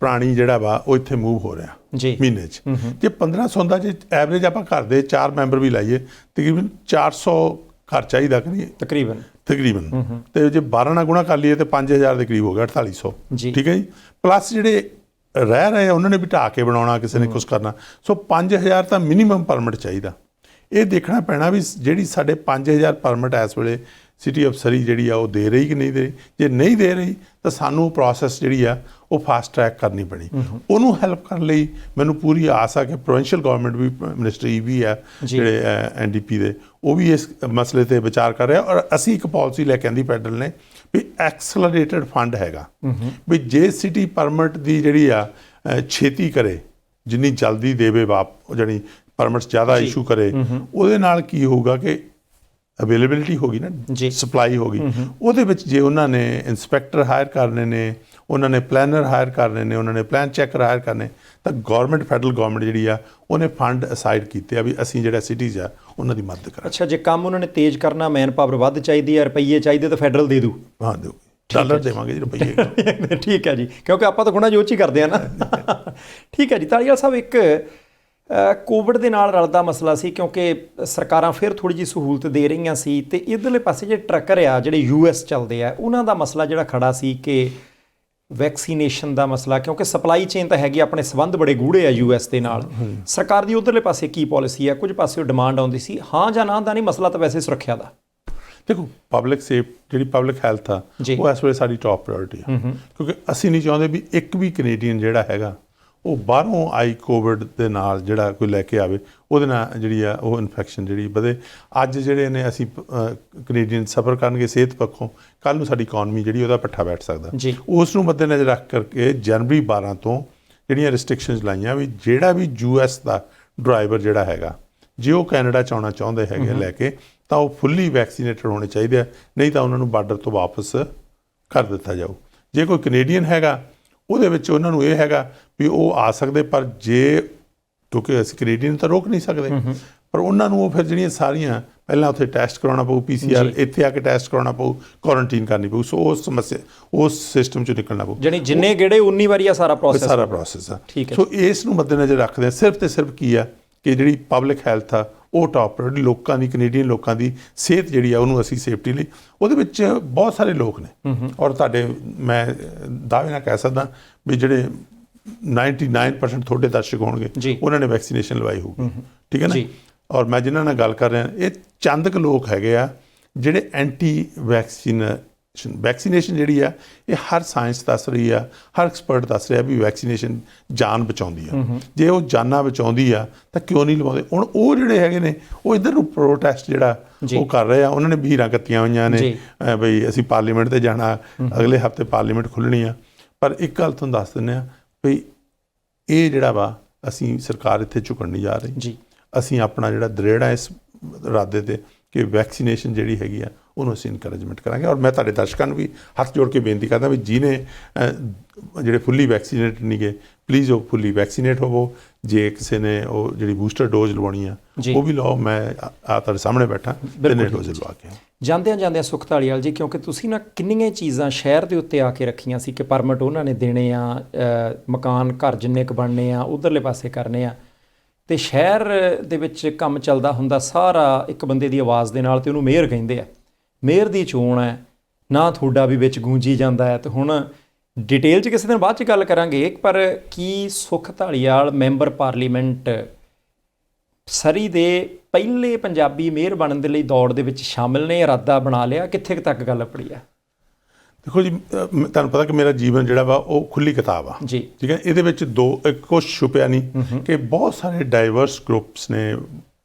ਪ੍ਰਾਣੀ ਜਿਹੜਾ ਵਾ ਉਹ ਇੱਥੇ ਮੂਵ ਹੋ ਰਿਹਾ ਮਹੀਨੇ 'ਚ। ਜੇ 1500 ਦਾ ਜੇ ਐਵਰੇਜ ਆਪਾਂ ਘਰ ਦੇ 4 ਮੈਂਬਰ ਵੀ ਲਾਈਏ, ਤਕਰੀਬਨ 400 ਘਰ ਚਾਹੀਦਾ ਕਿ ਨਹੀਂ? ਤਕਰੀਬਨ ਤੇ ਜੇ 12 ਨਾਲ ਗੁਣਾ ਕਰ ਲਈਏ ਤੇ 5000 ਦੇ ਕਰੀਬ ਹੋ ਗਿਆ, 4800। ਠੀਕ ਹੈ ਜੀ। ਪਲੱਸ ਜਿਹੜੇ ਰਹਿ ਰਹੇ ਆ ਉਹਨਾਂ ਨੇ ਵੀ ਢਾਹ ਕੇ ਬਣਾਉਣਾ, ਕਿਸੇ ਨੇ ਕੁਛ ਕਰਨਾ। ਸੋ 5000 ਤਾਂ ਮਿਨੀਮਮ ਪਰਮਿਟ ਚਾਹੀਦਾ। ਇਹ ਦੇਖਣਾ ਪੈਣਾ ਵੀ ਜਿਹੜੀ ਸਾਡੇ 5000 ਪਰਮਿਟ ਇਸ ਵੇਲੇ ਸਿਟੀ ਆਫ ਸਰੀ ਜਿਹੜੀ ਆ ਉਹ ਦੇ ਰਹੀ ਕਿ ਨਹੀਂ ਦੇ ਰਹੀ। ਜੇ ਨਹੀਂ ਦੇ ਰਹੀ ਤਾਂ ਸਾਨੂੰ ਪ੍ਰੋਸੈਸ ਜਿਹੜੀ ਆ ਉਹ ਫਾਸਟ ਟਰੈਕ ਕਰਨੀ ਪੈਣੀ। ਉਹਨੂੰ ਹੈਲਪ ਕਰਨ ਲਈ ਮੈਨੂੰ ਪੂਰੀ ਆਸ ਆ ਕਿ ਪ੍ਰੋਵਿੰਸ਼ੀਅਲ ਗੌਰਮੈਂਟ ਵੀ, ਮਿਨਿਸਟਰੀ ਵੀ ਆ ਜਿਹੜੇ NDP ਦੇ, ਉਹ ਵੀ ਇਸ ਮਸਲੇ 'ਤੇ ਵਿਚਾਰ ਕਰ ਰਿਹਾ। ਔਰ ਅਸੀਂ ਇੱਕ ਪਾਲਿਸੀ ਲੈ ਕੇ ਆਂਦੀ ਫੈਡਰਲ ਨੇ ਵੀ ਐਕਸਲਰੇਟਡ ਫੰਡ ਹੈਗਾ ਵੀ ਜੇ ਸਿਟੀ ਪਰਮਿਟ ਦੀ ਜਿਹੜੀ ਆ ਛੇਤੀ ਕਰੇ, ਜਿੰਨੀ ਜਲਦੀ ਦੇਵੇ ਜਿਹੜੀ ਪਰਮਿਟਸ ਜ਼ਿਆਦਾ ਇਸ਼ੂ ਕਰੇ, ਉਹਦੇ ਨਾਲ ਕੀ ਹੋਊਗਾ ਕਿ ਅਵੇਲੇਬਿਲਿਟੀ ਹੋ ਗਈ ਨਾ, ਜੀ। ਸਪਲਾਈ ਹੋ ਗਈ, ਉਹਦੇ ਵਿੱਚ ਜੇ ਉਹਨਾਂ ਨੇ ਇੰਸਪੈਕਟਰ ਹਾਇਰ ਕਰਨੇ ਨੇ, ਉਹਨਾਂ ਨੇ ਪਲੈਨਰ ਹਾਇਰ ਕਰਨੇ ਨੇ, ਉਹਨਾਂ ਨੇ ਪਲਾਨ ਚੈੱਕਰ ਹਾਇਰ ਕਰਨੇ, ਤਾਂ ਗੌਰਮੈਂਟ, ਫੈਡਰਲ ਗੌਰਮੈਂਟ ਜਿਹੜੀ ਆ ਉਹਨੇ ਫੰਡ ਅਸਾਈਡ ਕੀਤੇ ਆ ਵੀ ਅਸੀਂ ਜਿਹੜਾ ਸਿਟੀਜ਼ ਆ ਉਹਨਾਂ ਦੀ ਮਦਦ ਕਰਾਂਗੇ। ਅੱਛਾ, ਜੇ ਕੰਮ ਉਹਨਾਂ ਨੇ ਤੇਜ਼ ਕਰਨਾ, ਮੈਨ ਪਾਵਰ ਵੱਧ ਚਾਹੀਦੀ ਹੈ, ਰੁਪਈਏ ਚਾਹੀਦੇ, ਤਾਂ ਫੈਡਰਲ ਦੇ ਦੂ। ਹਾਂ, ਦਿਓ, ਡਾਲਰ ਦੇਵਾਂਗੇ ਜੀ, ਰੁਪਈਏ। ਠੀਕ ਹੈ ਜੀ, ਕਿਉਂਕਿ ਆਪਾਂ ਤਾਂ ਗੁਣਾ ਜੋ ਹੀ ਕਰਦੇ ਆ ਨਾ। ਠੀਕ ਹੈ ਜੀ। ਧਾਲੀਵਾਲ ਸਾਹਿਬ, ਇੱਕ ਕੋਵਿਡ ਦੇ ਨਾਲ ਰਲਦਾ ਮਸਲਾ ਸੀ, ਕਿਉਂਕਿ ਸਰਕਾਰਾਂ ਫਿਰ ਥੋੜ੍ਹੀ ਜਿਹੀ ਸਹੂਲਤ ਦੇ ਰਹੀਆਂ ਸੀ, ਤੇ ਇੱਧਰਲੇ ਪਾਸੇ ਜਿਹੜੇ ਟਰੱਕਰ ਆ, ਜਿਹੜੇ US ਚੱਲਦੇ ਆ, ਉਹਨਾਂ ਦਾ ਮਸਲਾ ਜਿਹੜਾ ਖੜਾ ਸੀ ਕਿ ਵੈਕਸੀਨੇਸ਼ਨ ਦਾ ਮਸਲਾ, ਕਿਉਂਕਿ ਸਪਲਾਈ ਚੇਨ ਤਾਂ ਹੈਗੀ, ਆਪਣੇ ਸੰਬੰਧ ਬੜੇ ਗੂੜੇ ਆ US ਦੇ ਨਾਲ। ਸਰਕਾਰ ਦੀ ਉੱਧਰਲੇ ਪਾਸੇ ਕੀ ਪਾਲਿਸੀ ਹੈ? ਕੁਝ ਪਾਸੇ ਡਿਮਾਂਡ ਆਉਂਦੀ ਸੀ, ਹਾਂ ਜਾਂ ਨਾ ਦਾ ਨਹੀਂ, ਮਸਲਾ ਤਾਂ ਵੈਸੇ ਸੁਰੱਖਿਆ ਦਾ। ਦੇਖੋ, ਪਬਲਿਕ ਜਿਹੜੀ ਪਬਲਿਕ ਹੈਲਥ ਆ, ਉਹ ਇਸ ਵੇਲੇ ਸਾਡੀ ਟੌਪ ਪ੍ਰਾਇੋਰਟੀ ਆ, ਕਿਉਂਕਿ ਅਸੀਂ ਨਹੀਂ ਚਾਹੁੰਦੇ ਵੀ ਇੱਕ ਵੀ ਕੈਨੇਡੀਅਨ ਜਿਹੜਾ ਹੈਗਾ ਉਹ ਬਾਹਰੋਂ ਆਈ ਕੋਵਿਡ ਦੇ ਨਾਲ ਜਿਹੜਾ ਕੋਈ ਲੈ ਕੇ ਆਵੇ, ਉਹਦੇ ਨਾਲ ਜਿਹੜੀ ਆ ਉਹ ਇਨਫੈਕਸ਼ਨ ਜਿਹੜੀ ਵਧੇ। ਅੱਜ ਜਿਹੜੇ ਨੇ ਅਸੀਂ ਕੈਨੇਡੀਅਨ ਸਫਰ ਕਰਨਗੇ ਸਿਹਤ ਪੱਖੋਂ, ਕੱਲ੍ਹ ਨੂੰ ਸਾਡੀ ਇਕੋਨਮੀ ਜਿਹੜੀ ਉਹਦਾ ਪੱਠਾ ਬੈਠ ਸਕਦਾ। ਉਸ ਨੂੰ ਮੱਦੇਨਜ਼ਰ ਰੱਖ ਕਰਕੇ ਜਨਵਰੀ 12 ਤੋਂ ਜਿਹੜੀਆਂ ਰਿਸਟ੍ਰਿਕਸ਼ਨਸ ਲਾਈਆਂ ਵੀ ਜਿਹੜਾ ਵੀ US ਦਾ ਡਰਾਈਵਰ ਜਿਹੜਾ ਹੈਗਾ, ਜੇ ਉਹ ਕੈਨੇਡਾ 'ਚ ਆਉਣਾ ਚਾਹੁੰਦੇ ਹੈਗੇ ਲੈ ਕੇ, ਤਾਂ ਉਹ ਫੁੱਲੀ ਵੈਕਸੀਨੇਟਡ ਹੋਣੇ ਚਾਹੀਦੇ ਆ, ਨਹੀਂ ਤਾਂ ਉਹਨਾਂ ਨੂੰ ਬਾਰਡਰ ਤੋਂ ਵਾਪਸ ਕਰ ਦਿੱਤਾ ਜਾਊ। ਜੇ ਕੋਈ ਕੈਨੇਡੀਅਨ ਹੈਗਾ, ਉਹਦੇ ਵਿੱਚ ਉਹਨਾਂ ਨੂੰ ਇਹ ਹੈਗਾ ਵੀ ਉਹ ਆ ਸਕਦੇ, ਪਰ ਜੇ ਕਿਉਂਕਿ ਅਸੀਂ ਕੈਨੇਡੀਅਨ ਤਾਂ ਰੋਕ ਨਹੀਂ ਸਕਦੇ, ਪਰ ਉਹਨਾਂ ਨੂੰ ਉਹ ਫਿਰ ਜਿਹੜੀਆਂ ਸਾਰੀਆਂ ਪਹਿਲਾਂ ਉੱਥੇ ਟੈਸਟ ਕਰਾਉਣਾ ਪਊ, PCR, ਇੱਥੇ ਆ ਕੇ ਟੈਸਟ ਕਰਾਉਣਾ ਪਊ, ਕੁਆਰੰਟੀਨ ਕਰਨੀ ਪਊ। ਸੋ ਉਸ ਸਮੱਸਿਆ, ਉਸ ਸਿਸਟਮ 'ਚੋਂ ਨਿਕਲਣਾ ਪਊ। ਜਾਣੀ ਜਿੰਨੇ ਗੇੜੇ 19 ਵਾਰੀ ਆ ਸਾਰਾ ਪ੍ਰੋਸੈਸ ਆ। ਸੋ ਇਸ ਨੂੰ ਮੱਦੇਨਜ਼ਰ ਰੱਖਦੇ ਸਿਰਫ ਤੇ ਸਿਰਫ ਕੀ ਆ ਕਿ ਜਿਹੜੀ ਪਬਲਿਕ ਹੈਲਥ ਆ ਉਹ ਟਾਪ ਪ੍ਰਾਇੋਰਟੀ, ਲੋਕਾਂ ਦੀ, ਕੈਨੇਡੀਅਨ ਲੋਕਾਂ ਦੀ ਸਿਹਤ ਜਿਹੜੀ ਆ ਉਹਨੂੰ ਅਸੀਂ ਸੇਫਟੀ ਲਈ, ਉਹਦੇ ਵਿੱਚ ਬਹੁਤ ਸਾਰੇ ਲੋਕ ਨੇ, ਔਰ ਤੁਹਾਡੇ ਮੈਂ ਦਾਅਵੇ ਨਾਲ ਕਹਿ ਸਕਦਾ ਵੀ ਜਿਹੜੇ 99% ਤੁਹਾਡੇ ਦਰਸ਼ਕ ਹੋਣਗੇ, ਉਹਨਾਂ ਨੇ ਵੈਕਸੀਨੇਸ਼ਨ ਲਵਾਈ ਹੋਊਗੀ। ਠੀਕ ਹੈ ਨਾ? ਔਰ ਮੈਂ ਜਿਨ੍ਹਾਂ ਨਾਲ ਗੱਲ ਕਰ ਰਿਹਾ, ਇਹ ਚੰਦ ਕੁ ਲੋਕ ਹੈਗੇ ਆ ਜਿਹੜੇ ਐਂਟੀ ਵੈਕਸੀਨੇਸ਼ਨ ਜਿਹੜੀ ਆ, ਇਹ ਹਰ ਸਾਇੰਸ ਦੱਸ ਰਹੀ ਆ, ਹਰ ਐਕਸਪਰਟ ਦੱਸ ਰਿਹਾ ਵੀ ਵੈਕਸੀਨੇਸ਼ਨ ਜਾਨ ਬਚਾਉਂਦੀ ਆ। ਜੇ ਉਹ ਜਾਨਾਂ ਬਚਾਉਂਦੀ ਆ ਤਾਂ ਕਿਉਂ ਨਹੀਂ ਲਵਾਉਂਦੇ? ਹੁਣ ਉਹ ਜਿਹੜੇ ਹੈਗੇ ਨੇ, ਉਹ ਇੱਧਰ ਨੂੰ ਪ੍ਰੋਟੈਸਟ ਜਿਹੜਾ ਉਹ ਕਰ ਰਹੇ ਆ, ਉਹਨਾਂ ਨੇ ਬਹੀਰਾਂ ਕੱਤੀਆਂ ਹੋਈਆਂ ਨੇ ਬਈ ਅਸੀਂ ਪਾਰਲੀਮੈਂਟ 'ਤੇ ਜਾਣਾ, ਅਗਲੇ ਹਫ਼ਤੇ ਪਾਰਲੀਮੈਂਟ ਖੁੱਲ੍ਹਣੀ ਆ। ਪਰ ਇੱਕ ਗੱਲ ਤੁਹਾਨੂੰ ਦੱਸ ਦਿੰਦੇ ਆ ਵੀ ਇਹ ਜਿਹੜਾ ਵਾ, ਅਸੀਂ ਸਰਕਾਰ ਇੱਥੇ ਝੁਕਣ ਨਹੀਂ ਜਾ ਰਹੀ। ਅਸੀਂ ਆਪਣਾ ਜਿਹੜਾ ਦ੍ਰਿੜ ਆ ਇਸ ਇਰਾਦੇ 'ਤੇ ਕਿ ਵੈਕਸੀਨੇਸ਼ਨ ਜਿਹੜੀ ਹੈਗੀ ਆ ਉਹਨੂੰ ਅਸੀਂ ਇਨਕਰੇਜਮੈਂਟ ਕਰਾਂਗੇ। ਔਰ ਮੈਂ ਤੁਹਾਡੇ ਦਰਸ਼ਕਾਂ ਨੂੰ ਵੀ ਹੱਥ ਜੋੜ ਕੇ ਬੇਨਤੀ ਕਰਦਾ ਵੀ ਜਿਹਨੇ ਜਿਹੜੇ ਫੁੱਲੀ ਵੈਕਸੀਨੇਟ ਨਹੀਂ ਗਏ, ਪਲੀਜ਼ ਉਹ ਫੁੱਲੀ ਵੈਕਸੀਨੇਟ ਹੋਵੋ। ਜੇ ਕਿਸੇ ਨੇ ਉਹ ਜਿਹੜੀ ਬੂਸਟਰ ਡੋਜ਼ ਲਵਾਉਣੀ ਆ ਉਹ ਵੀ ਲਓ। ਮੈਂ ਤੁਹਾਡੇ ਸਾਹਮਣੇ ਬੈਠਾ, ਤਿੰਨੇ ਡੋਜ਼ ਲਵਾ ਕੇ। ਜਾਂਦਿਆਂ ਸੁਖ ਧਾਲੀਵਾਲ ਜੀ, ਕਿਉਂਕਿ ਤੁਸੀਂ ਨਾ ਕਿੰਨੀਆਂ ਚੀਜ਼ਾਂ ਸ਼ਹਿਰ ਦੇ ਉੱਤੇ ਆ ਕੇ ਰੱਖੀਆਂ ਸੀ ਕਿ ਪਰਮਿਟ ਉਹਨਾਂ ਨੇ ਦੇਣੇ ਆ, ਮਕਾਨ ਘਰ ਜਿੰਨੇ ਕੁ ਬਣਨੇ ਆ ਉੱਧਰਲੇ ਪਾਸੇ ਕਰਨੇ ਆ, ਅਤੇ ਸ਼ਹਿਰ ਦੇ ਵਿੱਚ ਕੰਮ ਚੱਲਦਾ ਹੁੰਦਾ ਸਾਰਾ ਇੱਕ ਬੰਦੇ ਦੀ ਆਵਾਜ਼ ਦੇ ਨਾਲ, ਅਤੇ ਉਹਨੂੰ ਮੇਅਰ ਕਹਿੰਦੇ ਆ। ਮੇਅਰ ਦੀ ਚੋਣ ਹੈ ਨਾ, ਤੁਹਾਡਾ ਵੀ ਵਿੱਚ ਗੂੰਜੀ ਜਾਂਦਾ ਹੈ। ਅਤੇ ਹੁਣ ਡਿਟੇਲ 'ਚ ਕਿਸੇ ਦਿਨ ਬਾਅਦ 'ਚ ਗੱਲ ਕਰਾਂਗੇ, ਪਰ ਕੀ ਸੁਖ ਧਾਲੀਵਾਲ ਮੈਂਬਰ ਪਾਰਲੀਮੈਂਟ ਸਰੀ ਦੇ ਪਹਿਲੇ ਪੰਜਾਬੀ ਮੇਅਰ ਬਣਨ ਦੇ ਲਈ ਦੌੜ ਦੇ ਵਿੱਚ ਸ਼ਾਮਿਲ ਨੇ? ਇਰਾਦਾ ਬਣਾ ਲਿਆ? ਕਿੱਥੇ ਤੱਕ ਗੱਲ ਆਪਣੀ ਆ? ਦੇਖੋ ਜੀ, ਤੁਹਾਨੂੰ ਪਤਾ ਕਿ ਮੇਰਾ ਜੀਵਨ ਜਿਹੜਾ ਵਾ ਉਹ ਖੁੱਲ੍ਹੀ ਕਿਤਾਬ ਆ ਜੀ। ਠੀਕ ਹੈ, ਇਹਦੇ ਵਿੱਚ ਕੁਛ ਛੁਪਿਆ ਨਹੀਂ ਕਿ ਬਹੁਤ ਸਾਰੇ ਡਾਈਵਰਸ ਗਰੁੱਪਸ ਨੇ,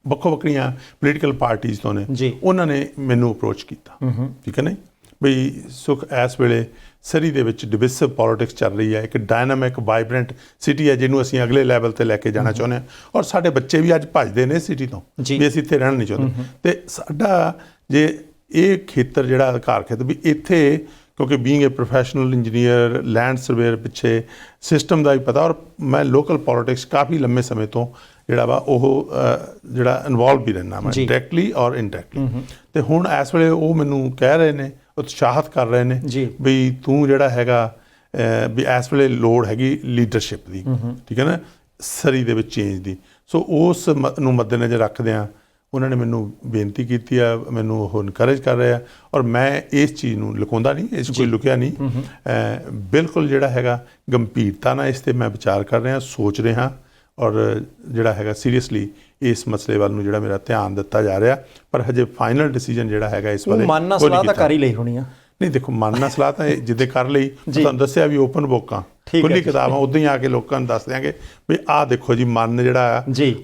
ਵੱਖੋ ਵੱਖਰੀਆਂ ਪੋਲੀਟੀਕਲ ਪਾਰਟੀਜ਼ ਤੋਂ ਨੇ, ਉਹਨਾਂ ਨੇ ਮੈਨੂੰ ਅਪਰੋਚ ਕੀਤਾ। ਠੀਕ ਹੈ ਨਾ ਬਈ ਸੁਖ, ਇਸ ਵੇਲੇ ਸਰੀ ਦੇ ਵਿੱਚ ਡਿਵਿਸਿਵ ਪੋਲੀਟਿਕਸ ਚੱਲ ਰਹੀ ਹੈ, ਇੱਕ ਡਾਇਨਾਮਿਕ ਵਾਈਬਰੈਂਟ ਸਿਟੀ ਹੈ ਜਿਹਨੂੰ ਅਸੀਂ ਅਗਲੇ ਲੈਵਲ 'ਤੇ ਲੈ ਕੇ ਜਾਣਾ ਚਾਹੁੰਦੇ ਹਾਂ। ਔਰ ਸਾਡੇ ਬੱਚੇ ਵੀ ਅੱਜ ਭੱਜਦੇ ਨੇ ਸਿਟੀ ਤੋਂ ਵੀ ਅਸੀਂ ਇੱਥੇ ਰਹਿਣਾ ਨਹੀਂ ਚਾਹੁੰਦੇ। ਅਤੇ ਸਾਡਾ ਜੇ ਇਹ ਖੇਤਰ ਜਿਹੜਾ ਅਧਿਕਾਰ ਖੇਤਰ ਵੀ ਇੱਥੇ, ਕਿਉਂਕਿ ਬੀਇੰਗ ਏ ਪ੍ਰੋਫੈਸ਼ਨਲ ਇੰਜੀਨੀਅਰ, ਲੈਂਡ ਸਰਵੇਅਰ, ਪਿੱਛੇ ਸਿਸਟਮ ਦਾ ਵੀ ਪਤਾ, ਔਰ ਮੈਂ ਲੋਕਲ ਪੋਲੀਟਿਕਸ ਕਾਫੀ ਲੰਮੇ ਸਮੇਂ ਤੋਂ ਜਿਹੜਾ ਵਾ ਉਹ ਜਿਹੜਾ ਇਨਵੋਲਵ ਵੀ ਰਹਿੰਦਾ ਮੈਂ, ਡਾਇਰੈਕਟਲੀ ਔਰ ਇਨਡਾਇਰੈਕਟਲੀ। ਅਤੇ ਹੁਣ ਇਸ ਵੇਲੇ ਉਹ ਮੈਨੂੰ ਕਹਿ ਰਹੇ ਨੇ, ਉਤਸ਼ਾਹਿਤ ਕਰ ਰਹੇ ਨੇ ਵੀ ਤੂੰ ਜਿਹੜਾ ਹੈਗਾ ਵੀ ਇਸ ਵੇਲੇ ਲੋੜ ਹੈਗੀ ਲੀਡਰਸ਼ਿਪ ਦੀ। ਠੀਕ ਹੈ ਨਾ, ਸਰੀ ਦੇ ਵਿੱਚ ਚੇਂਜ ਦੀ। ਸੋ ਉਸ ਨੂੰ ਮੱਦੇਨਜ਼ਰ ਰੱਖਦਿਆਂ ਉਹਨਾਂ ਨੇ ਮੈਨੂੰ ਬੇਨਤੀ ਕੀਤੀ ਆ, ਮੈਨੂੰ ਉਹ ਇਨਕਰੇਜ ਕਰ ਰਹੇ ਆ, ਔਰ ਮੈਂ ਇਸ ਚੀਜ਼ ਨੂੰ ਲੁਕਾਉਂਦਾ ਨਹੀਂ, ਇਸ 'ਚ ਕੋਈ ਲੁਕਿਆ ਨਹੀਂ। ਬਿਲਕੁਲ ਜਿਹੜਾ ਹੈਗਾ ਗੰਭੀਰਤਾ ਨਾਲ ਇਸ 'ਤੇ ਮੈਂ ਵਿਚਾਰ ਕਰ ਰਿਹਾ, ਸੋਚ ਰਿਹਾ, ਔਰ ਜਿਹੜਾ ਹੈਗਾ ਸੀਰੀਅਸਲੀ ਇਸ ਮਸਲੇ ਵੱਲ ਨੂੰ ਜਿਹੜਾ ਮੇਰਾ ਧਿਆਨ ਦਿੱਤਾ ਜਾ ਰਿਹਾ। ਪਰ ਹਜੇ ਫਾਈਨਲ ਡਿਸੀਜਨ ਜਿਹੜਾ ਹੈਗਾ ਇਸ ਬਾਰੇ ਮਨ ਨਾਲ ਸਲਾਹ ਤਾਂ ਕਰ ਹੀ ਲਈ ਹੋਣੀ ਆ। ਨਹੀਂ, ਦੇਖੋ, ਮਨ ਨਾਲ ਸਲਾਹ ਤਾਂ ਜਿੱਦੇ ਕਰ ਲਈ, ਤੁਹਾਨੂੰ ਦੱਸਿਆ ਵੀ ਓਪਨ ਬੁੱਕਾਂ, ਖੁੱਲ੍ਹੀ ਕਿਤਾਬਾਂ, ਉੱਦਾਂ ਹੀ ਆ ਕੇ ਲੋਕਾਂ ਨੂੰ ਦੱਸ ਦਿਆਂਗੇ ਵੀ ਆਹ ਦੇਖੋ ਜੀ, ਮਨ ਜਿਹੜਾ ਆ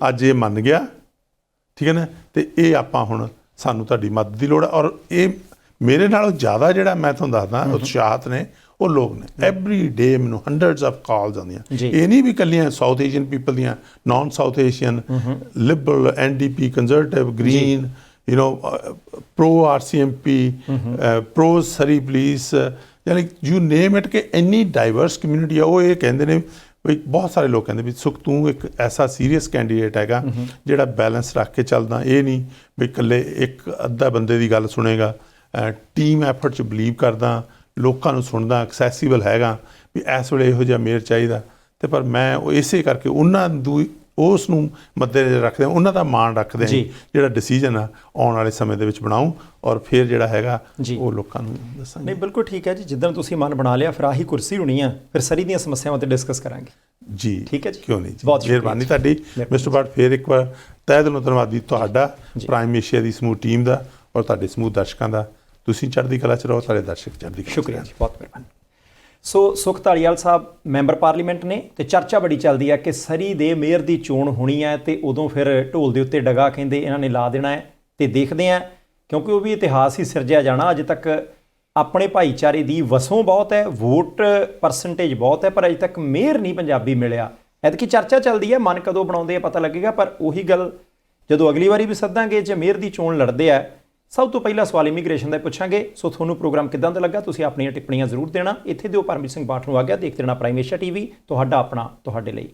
ਅੱਜ ਇਹ ਮੰਨ ਗਿਆ। ਠੀਕ ਹੈ ਨਾ, ਅਤੇ ਇਹ ਆਪਾਂ ਹੁਣ, ਸਾਨੂੰ ਤੁਹਾਡੀ ਮਦਦ ਦੀ ਲੋੜ ਹੈ। ਔਰ ਇਹ ਮੇਰੇ ਨਾਲੋਂ ਜ਼ਿਆਦਾ ਜਿਹੜਾ ਮੈਂ ਤੁਹਾਨੂੰ ਦੱਸਦਾ ਉਤਸ਼ਾਹਿਤ ਨੇ ਉਹ ਲੋਕ ਨੇ। ਐਵਰੀ ਡੇ ਮੈਨੂੰ ਹੰਡਰਡਸ ਆਫ ਕਾਲਸ ਆਉਂਦੀਆਂ। ਇਹ ਨਹੀਂ ਵੀ ਇਕੱਲੀਆਂ ਸਾਊਥ ਏਸ਼ੀਅਨ ਪੀਪਲ ਦੀਆਂ, non South Asian, liberal, NDP, conservative, green, pro RCMP, pro Surrey police, ਯਾਨੀ ਯੂ ਨੇਮ ਇਟ, ਕਿ ਇੰਨੀ ਡਾਈਵਰਸ ਕਮਿਊਨਿਟੀ ਆ। ਉਹ ਇਹ ਕਹਿੰਦੇ ਨੇ ਵੀ, ਬਹੁਤ ਸਾਰੇ ਲੋਕ ਕਹਿੰਦੇ ਵੀ ਸੁਖ ਤੂੰ ਇੱਕ ਐਸਾ ਸੀਰੀਅਸ ਕੈਂਡੀਡੇਟ ਹੈਗਾ ਜਿਹੜਾ ਬੈਲੈਂਸ ਰੱਖ ਕੇ ਚੱਲਦਾ, ਇਹ ਨਹੀਂ ਵੀ ਇਕੱਲੇ ਇੱਕ ਅੱਧਾ ਬੰਦੇ ਦੀ ਗੱਲ ਸੁਣੇਗਾ, ਟੀਮ ਐਫਰਟ 'ਚ ਬਿਲੀਵ ਕਰਦਾ, ਲੋਕਾਂ ਨੂੰ ਸੁਣਦਾ, ਐਕਸੈਸੀਬਲ ਹੈਗਾ, ਵੀ ਇਸ ਵੇਲੇ ਇਹੋ ਜਿਹਾ ਮੇਅਰ ਚਾਹੀਦਾ। ਅਤੇ ਪਰ ਮੈਂ ਉਹ ਇਸੇ ਕਰਕੇ ਉਹਨਾਂ ਨੂੰ ਉਸ ਨੂੰ ਮੱਦੇਨਜ਼ਰ ਰੱਖਦੇ ਹਾਂ, ਉਹਨਾਂ ਦਾ ਮਾਣ ਰੱਖਦੇ ਹਾਂ ਜਿਹੜਾ ਡਿਸੀਜਨ ਆ ਆਉਣ ਵਾਲੇ ਸਮੇਂ ਦੇ ਵਿੱਚ ਬਣਾऊँ, ਔਰ ਫਿਰ ਜਿਹੜਾ ਹੈਗਾ ਉਹ ਲੋਕਾਂ ਨੂੰ ਦੱਸਾਂਗੇ। ਨਹੀਂ, ਬਿਲਕੁਲ ਠੀਕ ਹੈ ਜੀ। ਜਿੱਦਣ ਤੁਸੀਂ ਮਨ ਬਣਾ ਲਿਆ ਫਿਰ ਆਹੀ ਕੁਰਸੀ ਹੋਣੀ ਆ, ਫਿਰ ਸਰੀ ਦੀਆਂ ਸਮੱਸਿਆਵਾਂ 'ਤੇ ਡਿਸਕਸ ਕਰਾਂਗੇ ਜੀ। ਠੀਕ ਹੈ ਜੀ, ਕਿਉਂ ਨਹੀਂ ਜੀ, ਬਹੁਤ ਮਿਹਰਬਾਨੀ ਤੁਹਾਡੀ ਮਿਸਟਰ ਭੱਟ। ਫਿਰ ਇੱਕ ਵਾਰ ਤਹਿ ਦਿਲੋਂ ਧੰਨਵਾਦੀ ਤੁਹਾਡਾ, ਪ੍ਰਾਈਮ ਏਸ਼ੀਆ ਦੀ ਸਮੂਹ ਟੀਮ ਦਾ, ਔਰ ਤੁਹਾਡੇ ਸਮੂਹ ਦਰਸ਼ਕਾਂ ਦਾ। ਤੁਸੀਂ ਚੜ੍ਹਦੀ ਕਲਾ 'ਚ ਰਹੋ, ਤੁਹਾਡੇ ਦਰਸ਼ਕ ਚੜ੍ਹਦੀ ਕਲਾ 'ਚ। ਸ਼ੁਕਰੀਆ ਜੀ, ਬਹੁਤ ਮਿਹਰਬਾਨੀ। ਸੋ ਸੁਖ ਧਾਲੀਵਾਲ ਸਾਹਿਬ ਮੈਂਬਰ ਪਾਰਲੀਮੈਂਟ ਨੇ, ਤੇ ਚਰਚਾ ਬੜੀ ਚੱਲਦੀ ਹੈ ਕਿ ਸਰੀ ਦੇ ਮੇਅਰ ਦੀ ਚੋਣ ਹੋਣੀ ਹੈ, ਤੇ ਉਦੋਂ ਫਿਰ ਢੋਲ ਦੇ ਉੱਤੇ ਡਗਾ ਕਹਿੰਦੇ ਇਹਨਾਂ ਨੇ ਲਾ ਦੇਣਾ ਹੈ। ਤੇ ਦੇਖਦੇ ਹਾਂ, ਕਿਉਂਕਿ ਉਹ ਵੀ ਇਤਿਹਾਸ ਹੀ ਸਿਰਜਿਆ ਜਾਣਾ। ਅਜੇ ਤੱਕ ਆਪਣੇ ਭਾਈਚਾਰੇ ਦੀ ਵਸੋਂ ਬਹੁਤ ਹੈ, ਵੋਟ ਪਰਸੈਂਟੇਜ ਬਹੁਤ ਹੈ, ਪਰ ਅਜੇ ਤੱਕ ਮੇਅਰ ਨਹੀਂ ਪੰਜਾਬੀ ਮਿਲਿਆ। ਐਤਕੀ ਚਰਚਾ ਚੱਲਦੀ ਹੈ, ਮਨ ਕਦੋਂ ਬਣਾਉਂਦੇ ਆ ਪਤਾ ਲੱਗੇਗਾ। ਪਰ ਉਹੀ ਗੱਲ ਜਦੋਂ ਅਗਲੀ ਵਾਰੀ ਵੀ ਸੱਦਾਂਗੇ, ਜੇ ਮੇਅਰ ਦੀ ਚੋਣ ਲੜਦੇ ਆ, ਸਭ ਤੋਂ ਪਹਿਲਾ ਸਵਾਲ ਇਮੀਗ੍ਰੇਸ਼ਨ ਦਾ ਪੁੱਛਾਂਗੇ। ਸੋ ਤੁਹਾਨੂੰ ਪ੍ਰੋਗਰਾਮ ਕਿੱਦਾਂ ਦਾ ਲੱਗਾ, ਤੁਸੀਂ ਆਪਣੀਆਂ ਟਿੱਪਣੀਆਂ ਜ਼ਰੂਰ ਦੇਣਾ। ਇੱਥੇ ਦਿਓ। ਪਰਮਜੀਤ ਸਿੰਘ ਬਾਠ ਨੂੰ ਆ ਗਿਆ। ਦੇਖਦੇ ਰਹਿਣਾ ਪ੍ਰਾਈਮ ਏਸ਼ੀਆ TV, ਤੁਹਾਡਾ ਆਪਣਾ, ਤੁਹਾਡੇ ਲਈ।